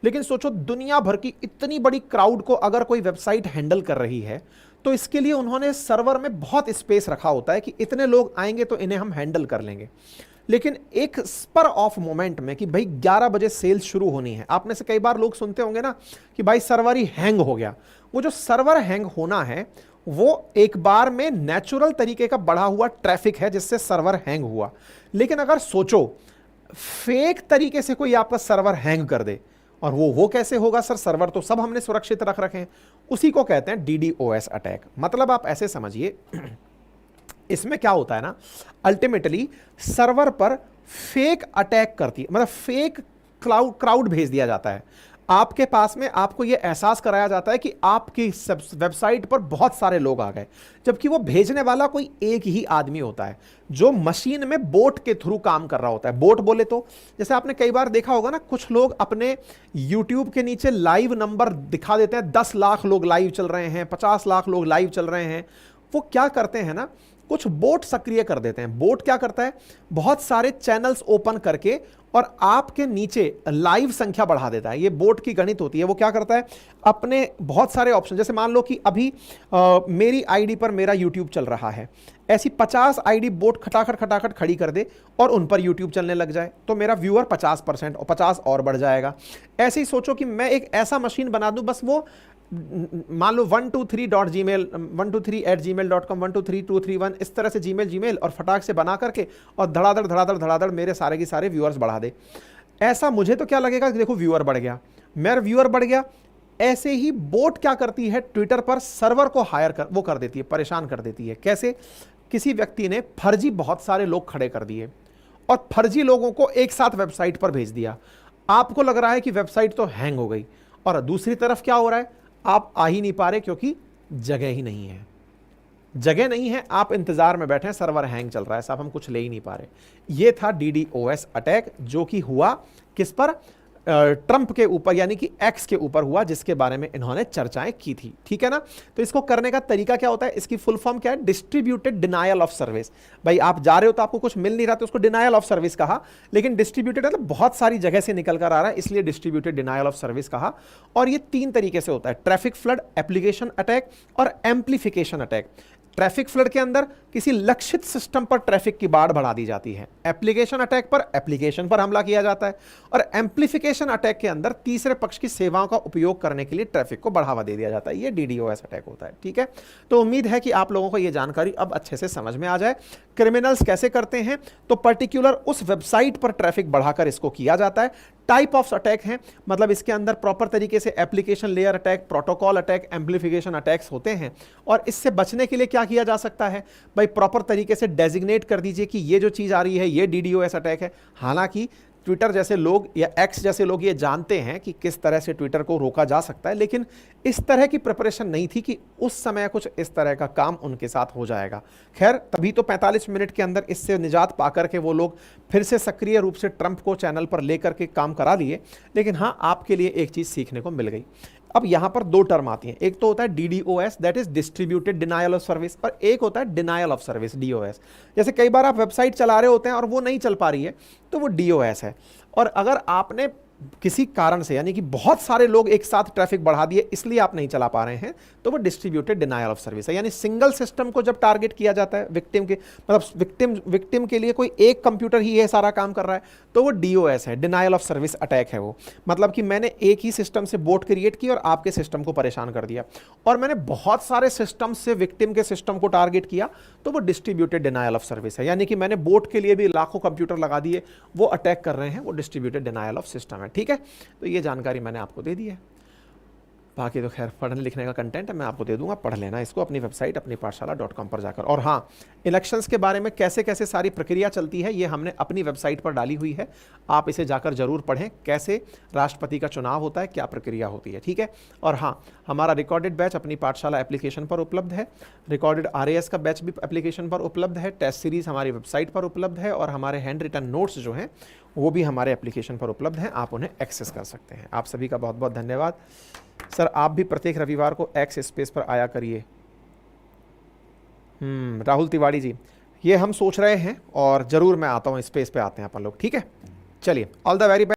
लेकिन सोचो दुनिया भर की इतनी बड़ी क्राउड को अगर कोई वेबसाइट हैंडल कर रही है तो इसके लिए उन्होंने सर्वर में बहुत स्पेस रखा होता है कि इतने लोग आएंगे तो इन्हें हम हैंडल कर लेंगे। लेकिन एक स्पर ऑफ मोमेंट में कि भाई 11 बजे सेल शुरू होनी है, आपने से कई बार लोग सुनते होंगे ना कि भाई सर्वर ही हैंग हो गया। वो जो सर्वर हैंग होना है वो एक बार में नेचुरल तरीके का बढ़ा हुआ ट्रैफिक है जिससे सर्वर हैंग हुआ। लेकिन अगर सोचो फेक तरीके से कोई आपका सर्वर हैंग कर दे, और वो कैसे होगा सर, सर्वर तो सब हमने सुरक्षित रख रखे हैं, उसी को कहते हैं DDoS अटैक। मतलब आप ऐसे समझिए इसमें क्या होता है ना, अल्टीमेटली सर्वर पर फेक अटैक करती है, मतलब फेक क्राउड भेज दिया जाता है आपके पास में। आपको यह एहसास कराया जाता है कि आपकी वेबसाइट पर बहुत सारे लोग आ गए, जबकि वो भेजने वाला कोई एक ही आदमी होता है जो मशीन में बोट के थ्रू काम कर रहा होता है। बोट बोले तो जैसे आपने कई बार देखा होगा ना, कुछ लोग अपने YouTube के नीचे लाइव नंबर दिखा देते हैं, 10 लाख लोग लाइव चल रहे हैं, 50 लाख लोग लाइव चल रहे हैं। वो क्या करते हैं ना, कुछ बोट सक्रिय कर देते हैं। बोट क्या करता है, बहुत सारे चैनल्स ओपन करके और आपके नीचे लाइव संख्या बढ़ा देता है। ये बोट की गणित होती है। वो क्या करता है, अपने बहुत सारे ऑप्शन, जैसे मान लो कि अभी मेरी आईडी पर मेरा यूट्यूब चल रहा है, ऐसी 50 आईडी बोट खटाखट खटाखट खड़ी कर दे और उन पर यूट्यूब चलने लग जाए, तो मेरा व्यूअर 50% और 50 और बढ़ जाएगा। ऐसे ही सोचो कि मैं एक ऐसा मशीन बना दूं, बस वो मान लो 123.gmail 123@gmail.com 123 इस तरह से जीमेल और फटाक से बना करके और धड़ाधड़ मेरे सारे के सारे व्यूअर्स बढ़ा दे। ऐसा मुझे तो क्या लगेगा कि देखो व्यूअर बढ़ गया, मेरा व्यूअर बढ़ गया। ऐसे ही बोट क्या करती है, ट्विटर पर सर्वर को वो कर देती है, परेशान कर देती है। कैसे, किसी व्यक्ति ने फर्जी बहुत सारे लोग खड़े कर दिए और फर्जी लोगों को एक साथ वेबसाइट पर भेज दिया। आपको लग रहा है कि वेबसाइट तो हैंग हो गई, और दूसरी तरफ क्या हो रहा है, आप आ ही नहीं पा रहे क्योंकि जगह ही नहीं है। जगह नहीं है, आप इंतजार में बैठे हैं, सर्वर हैंग चल रहा है, साहब हम कुछ ले ही नहीं पा रहे। ये था DDoS अटैक, जो कि हुआ किस पर, ट्रंप के ऊपर, यानी कि एक्स के ऊपर हुआ, जिसके बारे में इन्होंने चर्चाएं की थी। ठीक है ना। तो इसको करने का तरीका क्या होता है, इसकी फुल फॉर्म क्या है, डिस्ट्रीब्यूटेड डिनायल ऑफ सर्विस। भाई आप जा रहे हो तो आपको कुछ मिल नहीं रहा तो उसको डिनायल ऑफ सर्विस कहा, लेकिन डिस्ट्रीब्यूटेड मतलब बहुत सारी जगह से निकल कर आ रहा है, इसलिए डिस्ट्रीब्यूटेड डिनायल ऑफ सर्विस कहा। और ये 3 तरीके से होता है, ट्रैफिक फ्लड, एप्लीकेशन अटैक और एम्प्लीफिकेशन अटैक। ट्रैफिक फ्लड के अंदर किसी लक्षित सिस्टम पर ट्रैफिक की बाढ़ बढ़ा दी जाती है, एप्लीकेशन अटैक पर एप्लीकेशन पर हमला किया जाता है, और एम्प्लीफिकेशन अटैक के अंदर तीसरे पक्ष की सेवाओं का उपयोग करने के लिए ट्रैफिक को बढ़ावा दे दिया जाता है। ये DDoS अटैक होता है। ठीक है, तो उम्मीद है कि आप लोगों को यह जानकारी अब अच्छे से समझ में आ जाए। क्रिमिनल्स कैसे करते हैं, तो पर्टिकुलर उस वेबसाइट पर ट्रैफिक बढ़ाकर इसको किया जाता है। टाइप ऑफ अटैक हैं, मतलब इसके अंदर प्रॉपर तरीके से application layer attack, protocol attack, amplification attacks होते हैं। और इससे बचने के लिए क्या किया जा सकता है, भाई प्रॉपर तरीके से डेजिग्नेट कर दीजिए कि ये जो चीज़ आ रही है ये DDoS अटैक है। हालांकि ट्विटर जैसे लोग या एक्स जैसे लोग ये जानते हैं कि किस तरह से ट्विटर को रोका जा सकता है, लेकिन इस तरह की प्रिपरेशन नहीं थी कि उस समय कुछ इस तरह का काम उनके साथ हो जाएगा। खैर, तभी तो 45 मिनट के अंदर इससे निजात पा करके वो लोग फिर से सक्रिय रूप से ट्रंप को चैनल पर लेकर के काम करा लिए। लेकिन हाँ, आपके लिए एक चीज़ सीखने को मिल गई। अब यहां पर 2 टर्म आती हैं, एक तो होता है DDoS, that is distributed denial of service, और एक होता है डिनायल ऑफ सर्विस, DOS। जैसे कई बार आप वेबसाइट चला रहे होते हैं और वो नहीं चल पा रही है, तो वो DOS है। और अगर आपने किसी कारण से, यानी कि बहुत सारे लोग एक साथ ट्रैफिक बढ़ा दिए इसलिए आप नहीं चला पा रहे हैं, तो वो डिस्ट्रीब्यूटेड डिनायल ऑफ सर्विस है। यानी सिंगल सिस्टम को जब टारगेट किया जाता है विक्टिम के, मतलब विक्टिम के लिए कोई एक कंप्यूटर ही ये सारा काम कर रहा है, तो वो DOS है, डिनायल ऑफ सर्विस अटैक है वो। मतलब कि मैंने एक ही सिस्टम से बोट क्रिएट की और आपके सिस्टम को परेशान कर दिया, और मैंने बहुत सारे सिस्टम से विक्टिम के सिस्टम को टारगेट किया, तो वो डिस्ट्रीब्यूटेड डिनायल ऑफ सर्विस है। यानी कि मैंने बोट के लिए भी लाखों कंप्यूटर लगा दिए, वो अटैक कर रहे हैं, वो डिस्ट्रीब्यूटेड डिनायल ऑफ सिस्टम है। ठीक है, तो ये जानकारी मैंने आपको दे दी है। बाकी तो खैर पढ़ने लिखने का कंटेंट है, मैं आपको दे दूंगा, पढ़ लेना इसको अपनी वेबसाइट अपनी पाठशाला.com पर जाकर। और हाँ, इलेक्शंस के बारे में कैसे कैसे सारी प्रक्रिया चलती है ये हमने अपनी वेबसाइट पर डाली हुई है, आप इसे जाकर जरूर पढ़ें, कैसे राष्ट्रपति का चुनाव होता है, क्या प्रक्रिया होती है। ठीक है, और हाँ, हमारा रिकॉर्डेड बैच अपनी पाठशाला एप्लीकेशन पर उपलब्ध है, रिकॉर्डेड RAS का बैच भी एप्लीकेशन पर उपलब्ध है, टेस्ट सीरीज हमारी वेबसाइट पर उपलब्ध है, और हमारे हैंड रिटन नोट्स जो हैं वो भी हमारे एप्लीकेशन पर उपलब्ध हैं, आप उन्हें एक्सेस कर सकते हैं। आप सभी का बहुत बहुत धन्यवाद। सर आप भी प्रत्येक रविवार को एक्स स्पेस पर आया करिए। राहुल तिवारी जी, ये हम सोच रहे हैं और ज़रूर मैं आता हूँ, स्पेस पे आते हैं अपन लोग। ठीक है, चलिए, ऑल द वेरी बेस्ट।